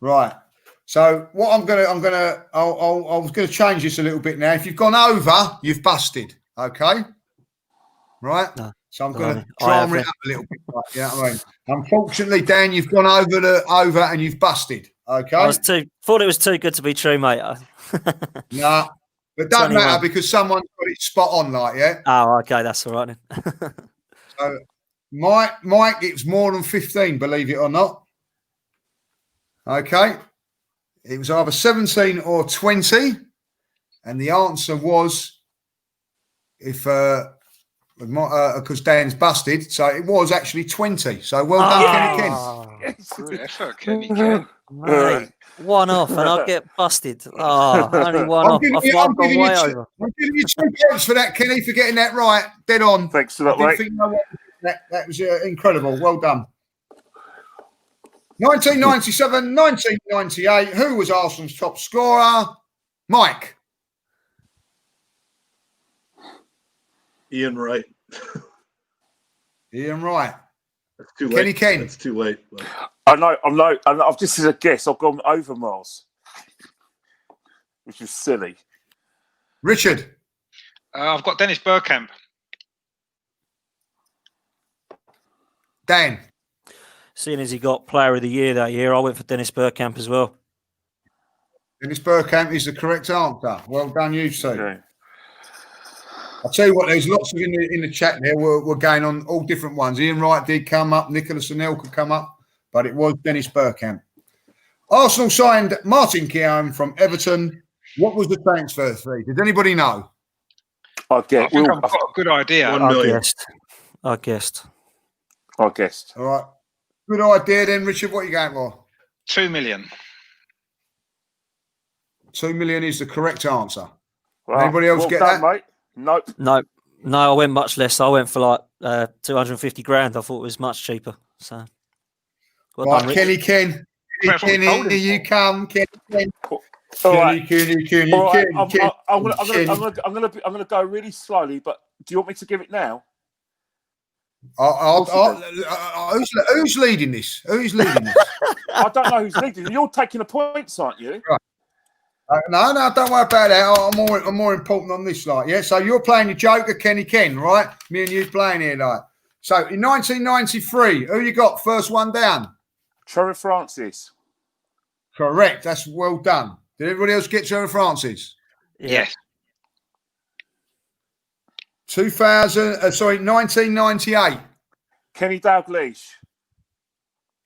Right. So what I was gonna change this a little bit now. If you've gone over, you've busted. Okay. Right. No, so I'm gonna I try and have it up a little bit. Right, you know what I mean? Unfortunately, Dan, you've gone over and you've busted. Okay. Thought it was too good to be true, mate. Nah. But don't 21. matter because someone's got it spot on, like, yeah. Oh, okay, that's all right then. So Mike, it's more than 15, believe it or not. Okay. It was either 17 or 20. And the answer was because Dan's busted. So it was actually 20. So well done, Kenny Ken. Good effort, Kenny Ken. Mate, one off and I'll get busted. Oh, only one off. I thought I've gone way over. I'm giving you 2 points for that, Kenny, for getting that right. Dead on. Thanks for that, I mate. didn't think no one that was incredible. Well done. 1997, 1998. Who was Arsenal's top scorer? Mike. Ian Wright. Ian Wright. That's too late. Kenny Ken. It's too late. But... I've just as a guess, I've gone over Miles, which is silly. Richard. I've got Dennis Bergkamp. Dan. Seeing as he got Player of the Year that year, I went for Dennis Bergkamp as well. Dennis Bergkamp is the correct answer. Well done, you two. Okay. I'll tell you what, there's lots of in the chat there. We're going on all different ones. Ian Wright did come up. Nicholas Anel could come up. But it was Dennis Bergkamp. Arsenal signed Martin Keown from Everton. What was the transfer fee? Does anybody know? I think I've got a good idea. 1 million. I guessed. I guessed. All right. Good idea then, Richard. What are you going for? 2 million. 2 million is the correct answer. Well, Anybody else get done, that? mate? Nope. No, I went much less. I went for like 250 grand. I thought it was much cheaper. So, well Right, done, Rich. Kenny Ken. Kenny, here you come. Kenny Ken. All right. Kenny, All right. Kenny. I'm gonna go really slowly, but do you want me to give it now? Who's leading this? Who's leading this? I don't know who's leading. You're taking the points, aren't you? Right. No, don't worry about that. I'm more important on this, like, yeah. So you're playing the Joker, Kenny Ken, right? Me and you playing here, like. So in 1993, who you got? First one down. Trevor Francis. Correct. That's well done. Did everybody else get Trevor Francis? Yes. 1998. Kenny Dalglish.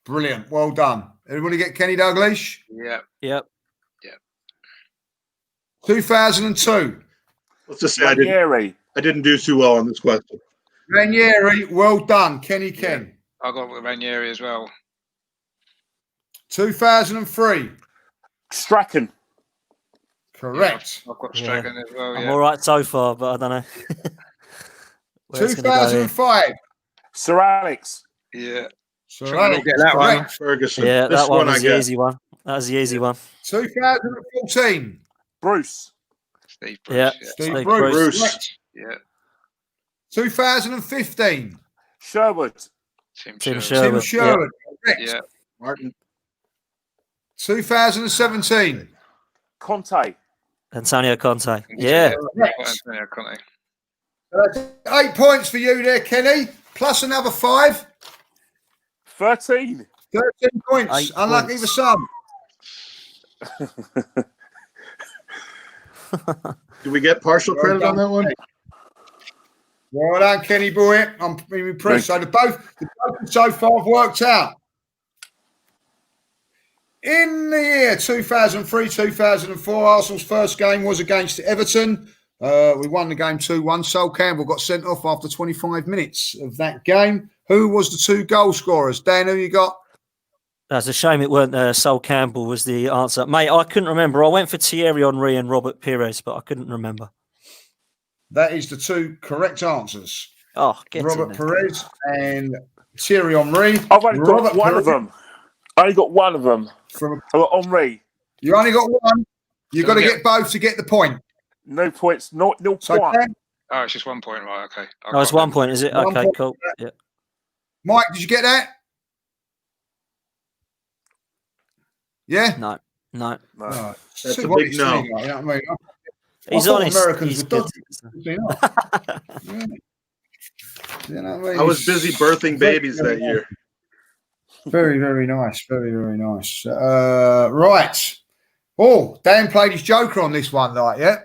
Brilliant. Well done. Everybody get Kenny Dalglish? Yeah. Yep. 2002. Let's just say Ranieri. I didn't do too well on this question. Ranieri. Well done, Kenny Ken. I got Ranieri as well. 2003. Strachan. Correct. I've got Strachan as well. I'm Yeah. all right so far, but I don't know. Where it's gonna go here. 2005. Sir Alex. Yeah. So We'll get that one. correct. Ferguson. Yeah, This that one I was the get. easy one. That was the easy one. 2014. Bruce. Steve Bruce. Yeah. Steve Steve Bruce. Bruce. Correct. Yeah. 2015. Sherwood. Tim Tim Sherwood. Tim Sherwood. Sherwood. Correct. Yeah. Martin. 2017. Conte. Antonio Conte. Yeah. Antonio Conte. 8 points for you there, Kenny. Plus another 5. 13. 13 points. 8 Unlucky points. for some. Do we get partial credit on that one? Well done, Kenny boy. I'm impressed. So the both so far have worked out. In the year 2003-2004, Arsenal's first game was against Everton. We won the game 2-1. Sol Campbell got sent off after 25 minutes of that game. Who was the 2 goal scorers? Dan, who you got? That's a shame it weren't Sol Campbell was the answer. Mate, I couldn't remember. I went for Thierry Henry and Robert Pires, but I couldn't remember. That is the 2 correct answers. Oh, Robert Pires and Thierry Henry. I've only got one of them. I only got one of them. From Henry. You only got one. You've got to get both to get the point. No points. No So point. Dan, Oh, it's just 1 point, right? Okay. Oh, it's 1 point, is it? 1 Okay, point. cool. Yeah. Mike, did you get that? Yeah? No. Oh, That's a big no. You know what I mean? He's I thought honest. Americans He's were good. dodgy. You know what I mean? I was busy birthing babies that year. Very, very nice. Very, very nice. Right. Oh, Dan played his joker on this one, like, yeah?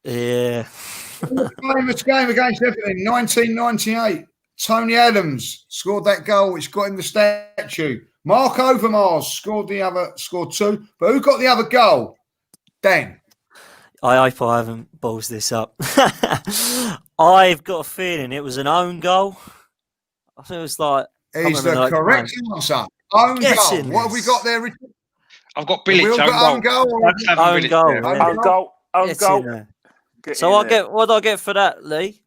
Yeah. Famous game against Everton, 1998. Tony Adams scored that goal, which got him the statue. Mark Overmars scored 2. But who got the other goal? Dan. I hope I haven't balls this up. I've got a feeling it was an own goal. I think it was like... Is the correct answer. Own goal. What have we got there, Richard? I've got Billy. Own goal. Own goal. Own goal. So what do I get for that, Lee?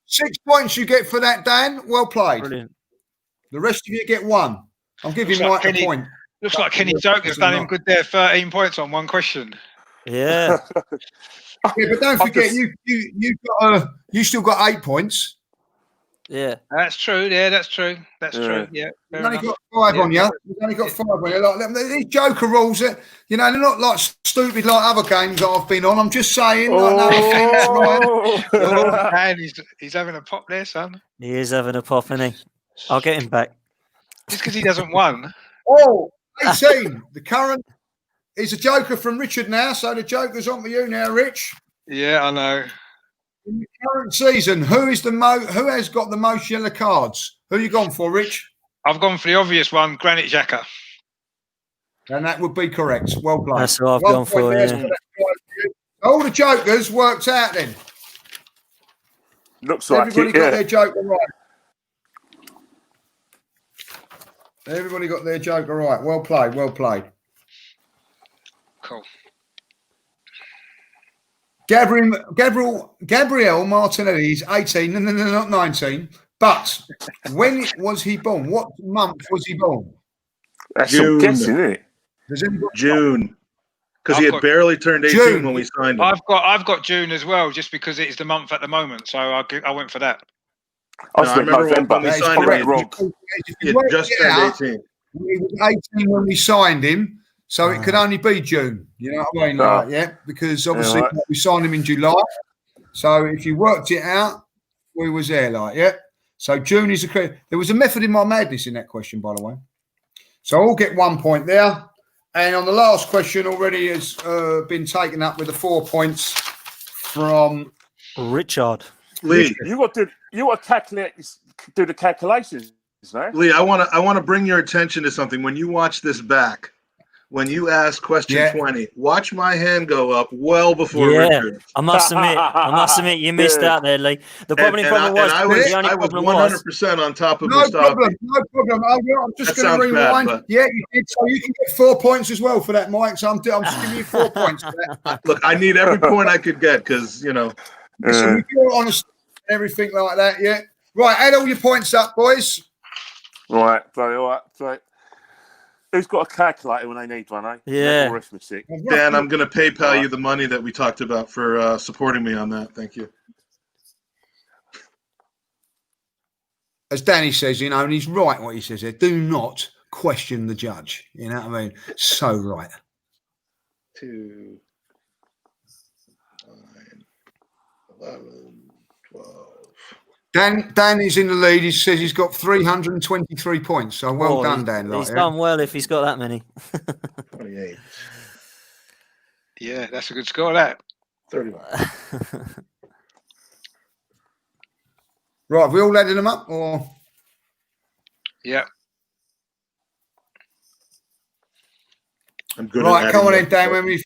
6 points you get for that, Dan. Well played. Brilliant. The rest of you get 1. I'm giving Mike a point. Looks like Kenny Joker's done him good there. 13 points on 1 question. Yeah. Yeah, but don't forget, you still got 8 points. Yeah. That's true. Yeah, that's true. That's true. Yeah. You've only got 5 on you. You've only got 5 on you. Like, these Joker rules, they're not like stupid like other games that I've been on. I'm just saying. Man, he's having a pop there, son. He is having a pop, isn't he? I'll get him back. Just because he doesn't won. Oh, 18. The current is a Joker from Richard now. So the Joker's on for you now, Rich. Yeah, I know. In the current season, who has got the most yellow cards? Who you gone for, Rich? I've gone for the obvious one, Granit Xhaka. And that would be correct. Well played. That's what I've gone for. Yeah. All the Jokers worked out then. Looks like Everybody got their Joker right. Everybody got their Joker right. Well played. Well played. Cool. Gabriel Martinelli is 18, no, not 19. But when was he born? What month was he born? That's some guessing, isn't it? June. Because he had barely turned 18 when we signed him. I've got June as well, just because it is the month at the moment. So I went for that. I remember when we signed him. He had just turned 18. He was 18 when we signed him. So it could only be June, you know what I mean? Yeah, because obviously we signed him in July. So if you worked it out, we was there, So June is there was a method in my madness in that question, by the way. So I'll get 1 point there. And on the last question, already has been taken up with the 4 points from Richard. Lee, you got to calculate, do the calculations, man. Lee, I want to bring your attention to something. When you watch this back, when you ask question 20, watch my hand go up well before Richard. I must admit, you missed out there, Lee. The problem was I was 100% on top of this topic. No problem. I'm just going to rewind. Yeah, you did. So you can get 4 points as well for that, Mike. So I'm just giving you 4 points for that. Look, I need every point I could get because, So we feel honest and everything like that, yeah. Right, add all your points up, boys. Right. Who's got a calculator when they need one, eh? Yeah. Arithmetic. Dan, I'm going to PayPal you the money that we talked about for supporting me on that. Thank you. As Danny says, and he's right what he says there, do not question the judge. You know what I mean? So right. 2. 11, 12. Dan is in the lead. He says he's got 323 points. So well done, Dan. He's done well if he's got that many. 28. Yeah, that's a good score. That 31. Right, have we all added them up? Or yeah. I'm good. right, at come on adding in, Dan. up. When we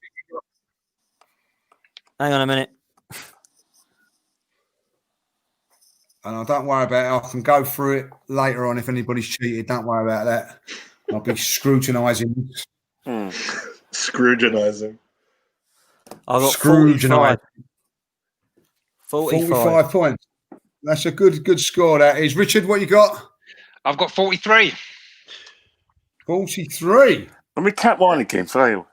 and I don't worry about it. I can go through it later on if anybody's cheated. Don't worry about that. I'll be scrutinising. Scroogenizing. I got Scroogenising. 45. 45 points. That's a good score. That is. Richard, what you got? I've got 43. 43. Let me count mine again, Phil.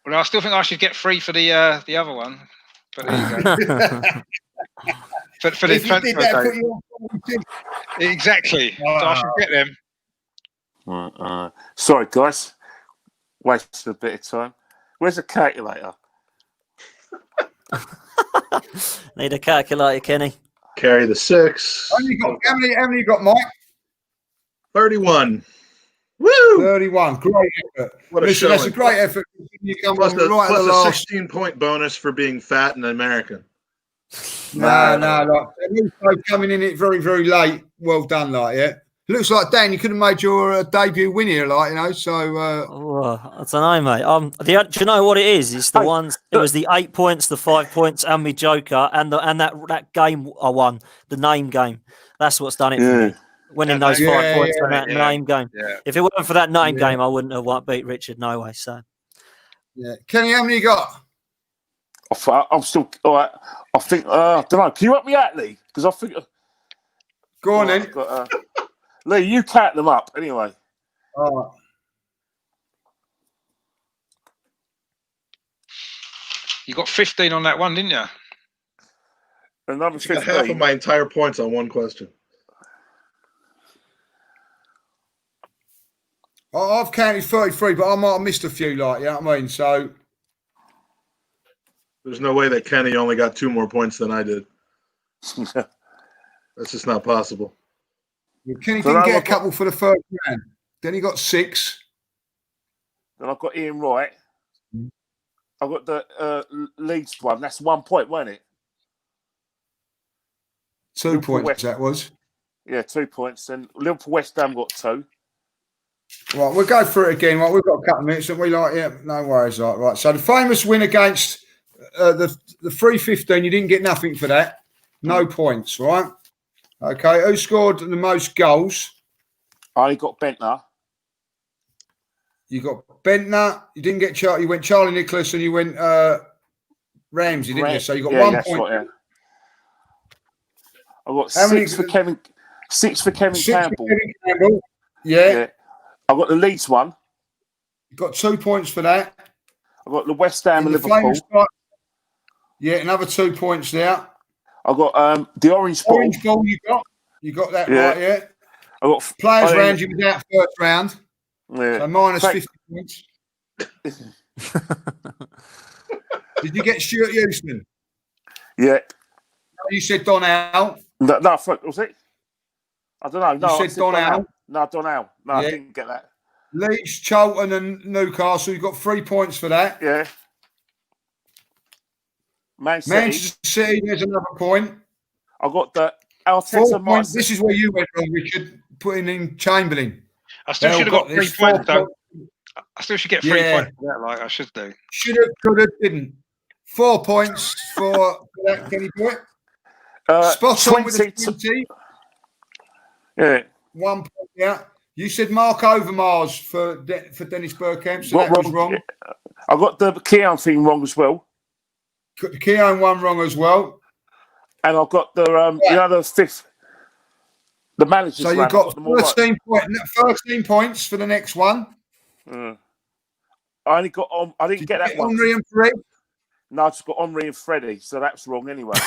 Well, I still think I should get 3 for the other one. But there you go. for the If you did that, transfer put you on 42. exactly. So I should get them. Sorry, guys. Wasted a bit of time. Where's the calculator? Need a calculator, Kenny. Carry the 6. How many you got, Mike? 31. Woo! 31. Great effort. What a Listen, that's a showing. great effort. You come Plus on a, right at plus the a last. 16-point bonus for being fat and American. No. Like, also coming in it very, very late. Well done, like, yeah. Looks like, Dan, you could have made your debut win here, like, you know, so... I don't know, mate. Do you know what it is? It's the ones. It was the 8 points, the 5 points, and me Joker, and that game I won, the name game. That's what's done it for me. Winning those 5 points for that name game. Yeah. If it weren't for that name game, I wouldn't have beat Richard. No way. So, yeah. Kenny, how many you got? I'm still all right. I think I don't know. Can you help me out, Lee? Because I think. Go on, then. Lee, you count them up anyway. All right. You got 15 on that one, didn't you? Another I got 15. half of my entire points on one question. I've counted 33, but I might have missed a few, like, you know what I mean? So... There's no way that Kenny only got 2 more points than I did. That's just not possible. Kenny didn't get a couple for the first round. Then he got 6. Then I've got Ian Wright. I've got the Leeds one. That's 1 point, wasn't it? 2 Liverpool points, West. that was. Yeah, 2 points. And Liverpool West Ham got 2. Right, we'll go through it again. Right, we've got a couple of minutes, and we like, yeah, no worries. Right. So the famous win against the 315, you didn't get nothing for that. No points, right? Okay, who scored the most goals? I got Bentner. You got Bentner. You didn't get Charlie. You went Charlie Nicholas, and you went Ramsey, didn't you? So you got 1 point. Right, yeah. I got 6 for Kevin. 6 for Kevin Campbell. Yeah. I got the Leeds one. You got 2 points for that. I got the West Ham and Liverpool. Yeah, another 2 points there. I got the Orange Ball. Orange Ball you got that right, yeah. I got players round you was out first round. Yeah. So minus 50 points. Did you get Stuart Houston? Yeah. You said Donnell. No, was it? I don't know. No, you said Donnell. No, Donnell. No, I didn't get that. Leeds, Charlton and Newcastle, you got 3 points for that. Yeah. Manchester City, there's another point. I got the Arteta 4 points. This is where you went wrong, Richard, putting in Chamberlain. I still should have got 3 points, though. I still should get 3 points for that, like I should do. Should have, could have, didn't. 4 points for that, Kenny Boy. Spot on with the 20. Yeah. 1 point out. You said Mark Overmars for Dennis Bergkamp, so that was wrong. I got the Keown thing wrong as well. Keown one wrong as well. And I've got the other 5th. The manager's So you've got 13 points for the next one. I only got on. I didn't get that one. Henry and Fred? No, I just got Henry and Freddie, so that's wrong anyway.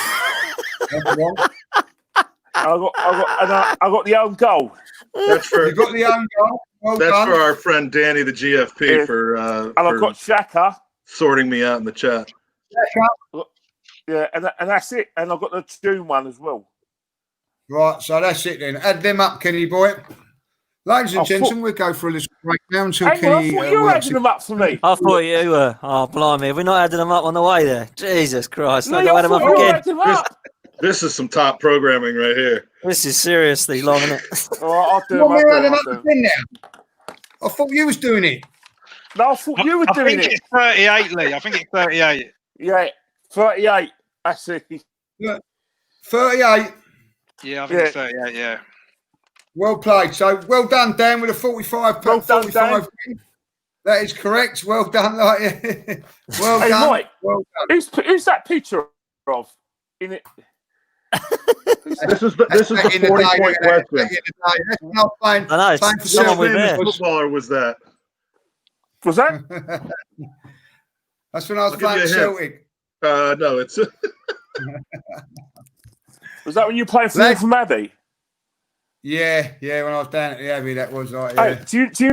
That's wrong. I got the own goal. That's for you got the own goal. Well that's done. for our friend Danny, the GFP, and I've got Shaka sorting me out in the chat. Yeah, and that's it. And I've got the June one as well. Right, so that's it then. Add them up, Kenny boy. Ladies and gentlemen, we'll go for a little break now until Hang on, Kenny. I thought you were adding them up for me. I thought you were. Oh, blimey. We're not adding them up on the way there. Jesus Christ. Lee, I got to add them up again. This is some top programming right here. This is seriously long, isn't it? All right, I'll do You want me to add them them. up again now? I thought you was doing it. No, I thought you were doing I think it's 38, Lee. I think it's 38. Yeah, 38. That's it. 38. Yeah, I think it's 38, yeah. Well played. So well done, Dan, with a 45. Well done, 45 win. That is correct. Well done. Well Hey, done. Mike, Well done. who's that picture of in it? This is the 40-point question. That's not playing. I know. Playing for It's someone with Famous there. footballer was that? Was that? That's when I was I'll give playing you a for hint. Celtic. No, it's Was that when you played for Leg- from Abbey? Yeah, when I was down at the Abbey, that was right. Hey, Yeah. do you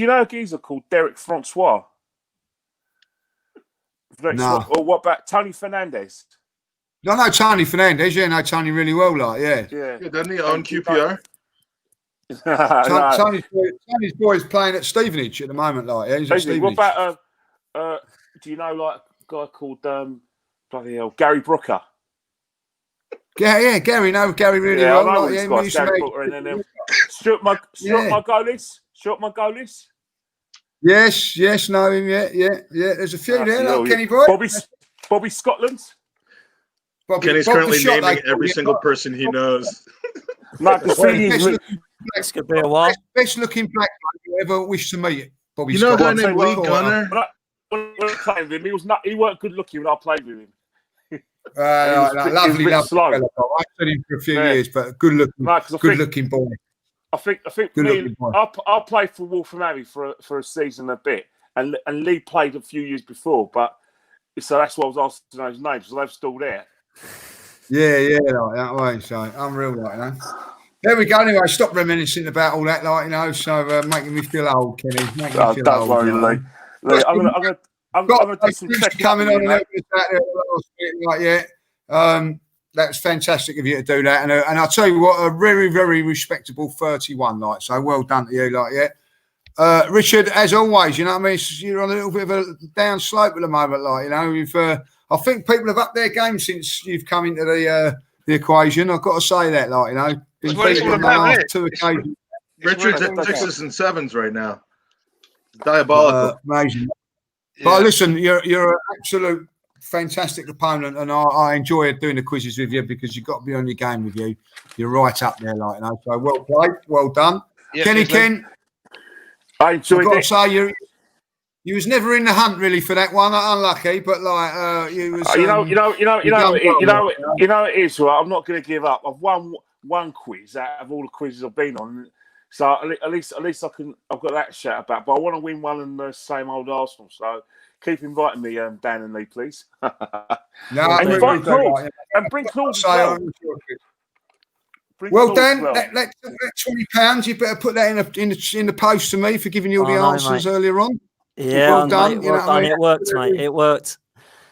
know a geezer called Derek Francois? No. Or what about Tony Fernandez? I know Tony Fernandez. Yeah, I know Tony really well. Like, yeah. Yeah. doesn't he own QPR? No. Tony's boy's playing at Stevenage at the moment. Like, yeah, he's at Basically, what Stevenage. about do you know like a guy called bloody hell, Gary Brooker? Yeah, Gary. No, Gary really Yeah, well. I know Like, this yeah, guy, we used to Gary make- Brooker, and then Stuart Margolis. Yes, know him. Yeah. There's a few there. Yeah, Like Kenny boy. Bobby Scotland. Kenny's Bob currently the Shot, naming they- every single person he knows. No, the thing is, This could be a while. Best looking black man you ever wish to meet. Bobby You know a guy Scott. named Lee Gunner? when I played with him, he weren't good looking when I played with him. Lovely slow. fella. I've known him for a few Yeah. years, but good looking, No, 'cause good looking boy. I think Good me, looking boy. I played for Wolverhampton Abbey for a season and a bit, and Lee played a few years before, but so that's why I was asked to know his name, so they're still there. Yeah, like that way. So unreal, like that. There we go. Anyway, stop reminiscing about all that, like So making me feel old, Kenny. Making me feel Don't old, worry, like. Lee. I'm gonna do some checking coming up on for you, and mate. everything like that's fantastic of you to do that, and I'll tell you what, a very, very respectable 31, like so. Well done to you, like Richard, as always, you know what I mean. You're on a little bit of a down slope at the moment, like you've. I think people have upped their game since you've come into the equation. I've got to say that, like It's what it's all about, isn't it? two occasions. Richard's at 6s and 7s right now. Diabolical. Amazing. Yeah. But listen, you're an absolute fantastic opponent, and I enjoy doing the quizzes with you because you've got to be on your game with you. You're right up there, So well played, well done, Yeah, Kenny. cheers, mate. Ken, I I've enjoyed got to it. say you was never in the hunt really for that one. Unlucky, but you was. You know it is. Right? I'm not going to give up. I've won one quiz out of all the quizzes I've been on, so at least I can. I've got that shout about. But I want to win one in the same old Arsenal. So keep inviting me, Dan and Lee, please. No, and really invite don't Claude. like it. And bring Claude as So, well. Bring well, Claude as Dan, well. that £20. You better put that in the post to me for giving you all the Oh, no, answers mate. earlier on. Yeah, well done. mate, You know well what I done. mean? It worked, mate. It worked.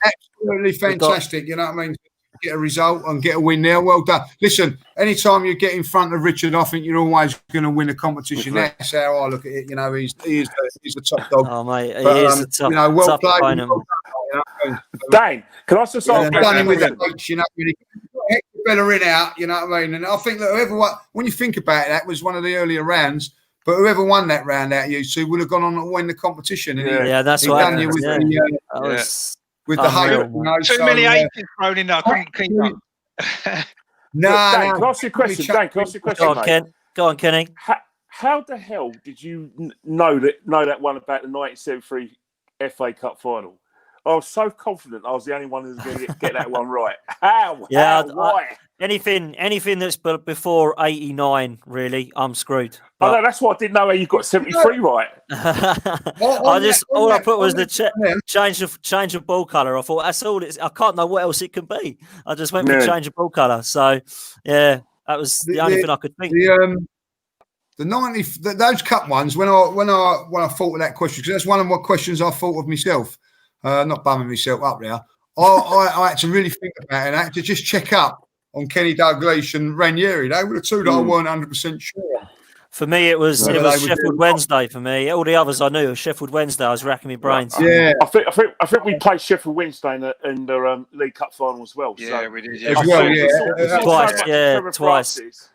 Absolutely fantastic. You know what I mean? Get a result and get a win there. Well done. Listen, anytime you get in front of Richard, I think you're always going to win a competition. Exactly. That's how I look at it. He's the top dog. Oh, mate, But, it is a tough, well tough played. opponent. Dan, can I just ask Done him with a the coach, you know. Really heck the fella in out, you know what I mean. And I think that when you think about it, that was one of the earlier rounds. But whoever won that round out of you two would have gone on to win the competition. And Yeah, that's he what done you happened. with Yeah. the That was with the unreal, hate. You know, Too so, many H's thrown in there. I couldn't keep up. Dan, no. can I ask you a question? Dan, can I ask you a question, Go on, mate? Ken. Go on, Kenny. How the hell did you know that one about the 1973 FA Cup final? I was so confident I was the only one who was going to get that one right. How? Yeah, Why? Anything that's before 89, really, I'm screwed. I know, that's why I didn't know how you got 73 right. All I put was the change of ball colour. I thought that's all. I can't know what else it could be. I just went for change of ball colour. So yeah, that was the only thing I could think. The 90, those cup ones. When I thought of that question, because that's one of my questions I thought of myself. Not bumming myself up there. I had to really think about it. And I had to just check up on Kenny Dalglish and Ranieri. They were the two that I weren't 100% sure on. For me, it was Whether they would Sheffield do- Wednesday. For me, all the others I knew. Sheffield Wednesday. I was racking my brains. Yeah, I think we played Sheffield Wednesday in the League Cup final as well. Yeah, so we did. as Yeah, well, we yeah. saw Twice, so much yeah, Trevor twice. Francis.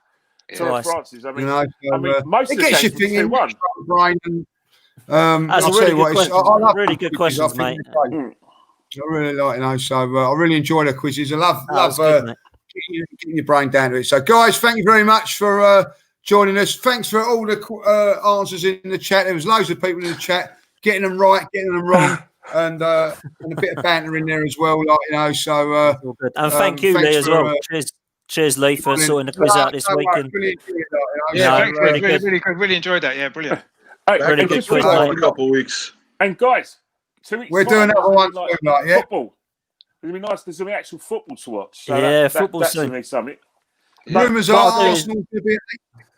Yeah. Trevor Twice. Francis. I You mean, know, so, most it of the gets you games were thinking. 2-1. Brian, and, That's I'll a tell really you good what, question. I love Really the good quizzes. questions, I think mate. they're great. I really like, so I really enjoy the quizzes. I love That was good, mate. getting your brain down to it. So, guys, thank you very much for joining us. Thanks for all the answers in the chat. There was loads of people in the chat getting them right, getting them wrong, and a bit of banter in there as well. So That's all good. And thank you, thanks Lee, as for, well. Cheers, Lee, for sorting the quiz out this week. And Really enjoyed that, Yeah, No, thanks, really really, good. really good. Really enjoyed that. Yeah, brilliant. Hey, Back Really in good the quiz, football mate. in a couple of weeks. And guys, 2 weeks We're time, doing another there's one gonna be, soon, like, yeah. football. It'll be nice. There's going to be actual football to watch. So Yeah, football that's soon. going to be something. Yeah. Rumours What are I'll do is- Arsenal will be at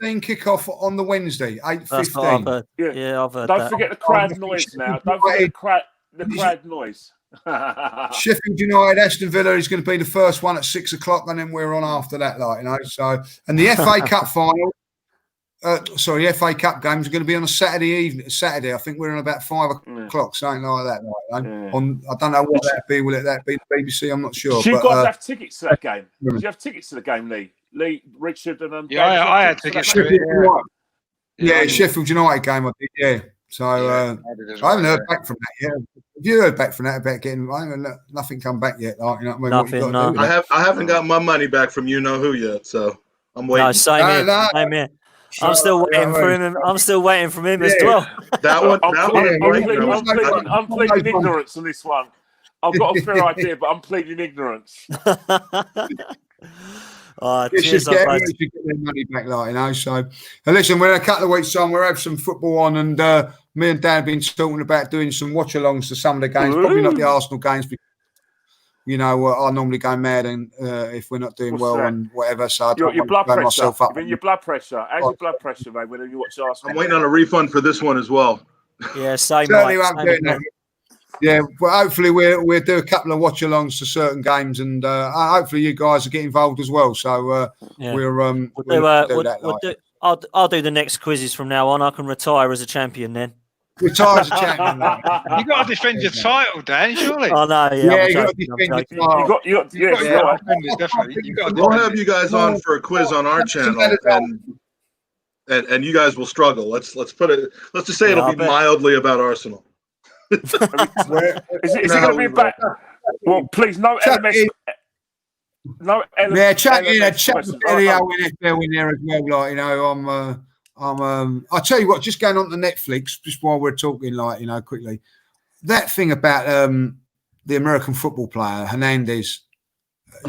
8:15 kick-off on the Wednesday, that's what I've 8:15. heard. Yeah. Yeah, I've heard Don't that. forget the crowd noise now. Don't forget the crowd noise. Sheffield United, Aston Villa is going to be the first one at 6 o'clock, and then we're on after that, So, and the FA Cup final, the FA Cup games are going to be on a Saturday evening. Saturday, I think we're on about 5 o'clock, something like that. Yeah. I don't know what that be. Will that be the BBC? I'm not sure. Do you but, guys have tickets to that game? yeah. Did you have tickets to the game, Lee? Lee, Richard, and Yeah, Dave, I had to that tickets game? to it. United. Yeah, Yeah. Sheffield United game, I did. Yeah. So Yeah, I did as I haven't well, heard back from that yet. Have you heard back from that about getting? I haven't, nothing come back yet. You know what I mean? What you Nothing, gotta no. do with that? I haven't got my money back from you know who yet, so I'm waiting. No, same here. No. Same here. I'm still waiting for him. I'm still waiting for him as Yeah. well. That one, I'm yeah. pleading ignorance on this one. I've got a fair idea, but I'm pleading ignorance. It's Cheers, just get lads. everyone to get their money back, So, and listen, we're in a couple of weeks' time. We'll have some football on, and me and Dan have been talking about doing some watch-alongs to some of the games. Probably not the Arsenal games, because I normally go mad, and if we're not doing What's well that? and whatever, so I Your don't blood want to blow pressure. myself up. I mean, your blood pressure. How's your blood pressure, mate, when you watch Arsenal? I'm waiting on a refund for this one as well. Yeah, same. Certainly Mate, won't same do with that. me. Yeah, but hopefully we'll do a couple of watch-alongs to certain games, and hopefully you guys will get involved as well. So Yeah. we'll do that. We'll do, I'll do the next quizzes from now on. I can retire as a champion then. Retire as a champion. You got to defend your title, Dan. Surely. Oh no, Yeah, I'm you got to joking, I'm defend joking. your title. You got You got yeah. to defend it, definitely. You got to We'll defend have it. you guys on for a quiz on our channel, and you guys will struggle. Let's just say Yeah, it'll I be bet. mildly about Arsenal. Is it going to be about? Well, please, no Chuck LMS. No LMS. Yeah, chuck questions. the video NFL in there as well. I'll tell you what, just going on to Netflix, just while we're talking, quickly, that thing about the American football player Hernandez,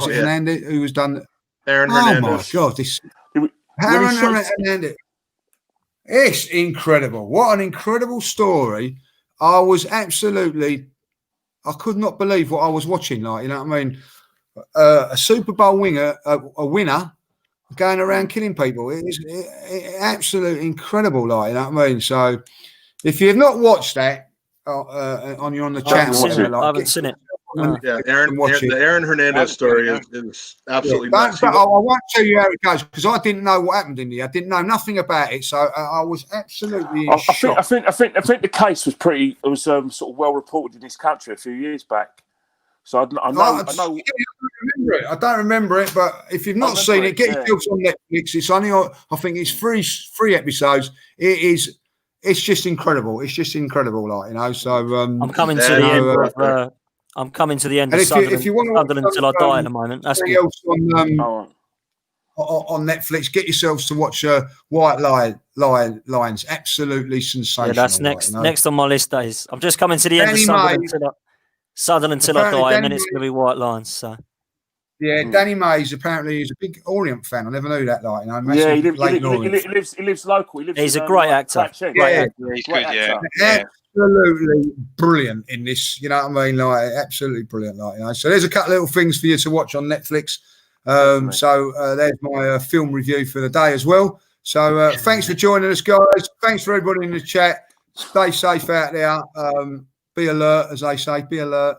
Hernandez who was done? Aaron Oh Hernandez. my God, this When Aaron he shot- Hernandez, it's incredible. What an incredible story! I could not believe what I was watching. You know what I mean? A Super Bowl winner, a winner, going around killing people. It's absolutely incredible. You know what I mean? So, if you've not watched that on the chat, I haven't seen it. Yeah, the Aaron Hernandez story is absolutely nuts. I won't tell you how it goes because I didn't know what happened in there. I didn't know nothing about it, so I was absolutely in shock. I think the case was sort of well reported in this country a few years back. So I know. I don't remember it, but if you've not seen it, get yourself on Netflix. It's only I think it's three episodes. It's just incredible. It's just incredible, So I'm coming to the end of. I'm coming to the end of Sunderland until I die at the moment. That's good. On Netflix, get yourselves to watch White Lions. Absolutely sensational. Yeah, that's next on my list. Days. I'm just coming to the end of Sunderland until I die, and then it's going to be White Lions. So. Yeah, Danny Mays apparently is a big Orient fan. I never knew that. Yeah, he lives local. He's a great actor. He's good. Yeah. Absolutely brilliant in this. You know what I mean? Absolutely brilliant. So there's a couple of little things for you to watch on Netflix. So there's my film review for the day as well. So thanks for joining us, guys. Thanks for everybody in the chat. Stay safe out there. Be alert, as they say. Be alert.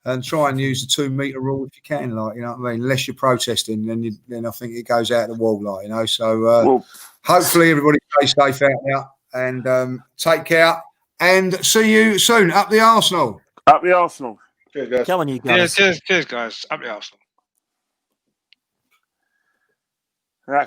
and try and use the 2 meter rule if you can, like, you know what I mean? Unless you're protesting, then I think it goes out the wall, like, you know. So hopefully everybody stays safe out there and take care. And see you soon. Up the Arsenal. Up the Arsenal. Cheers, guys. Come on, you Yeah, guys. cheers, guys. Up the Arsenal.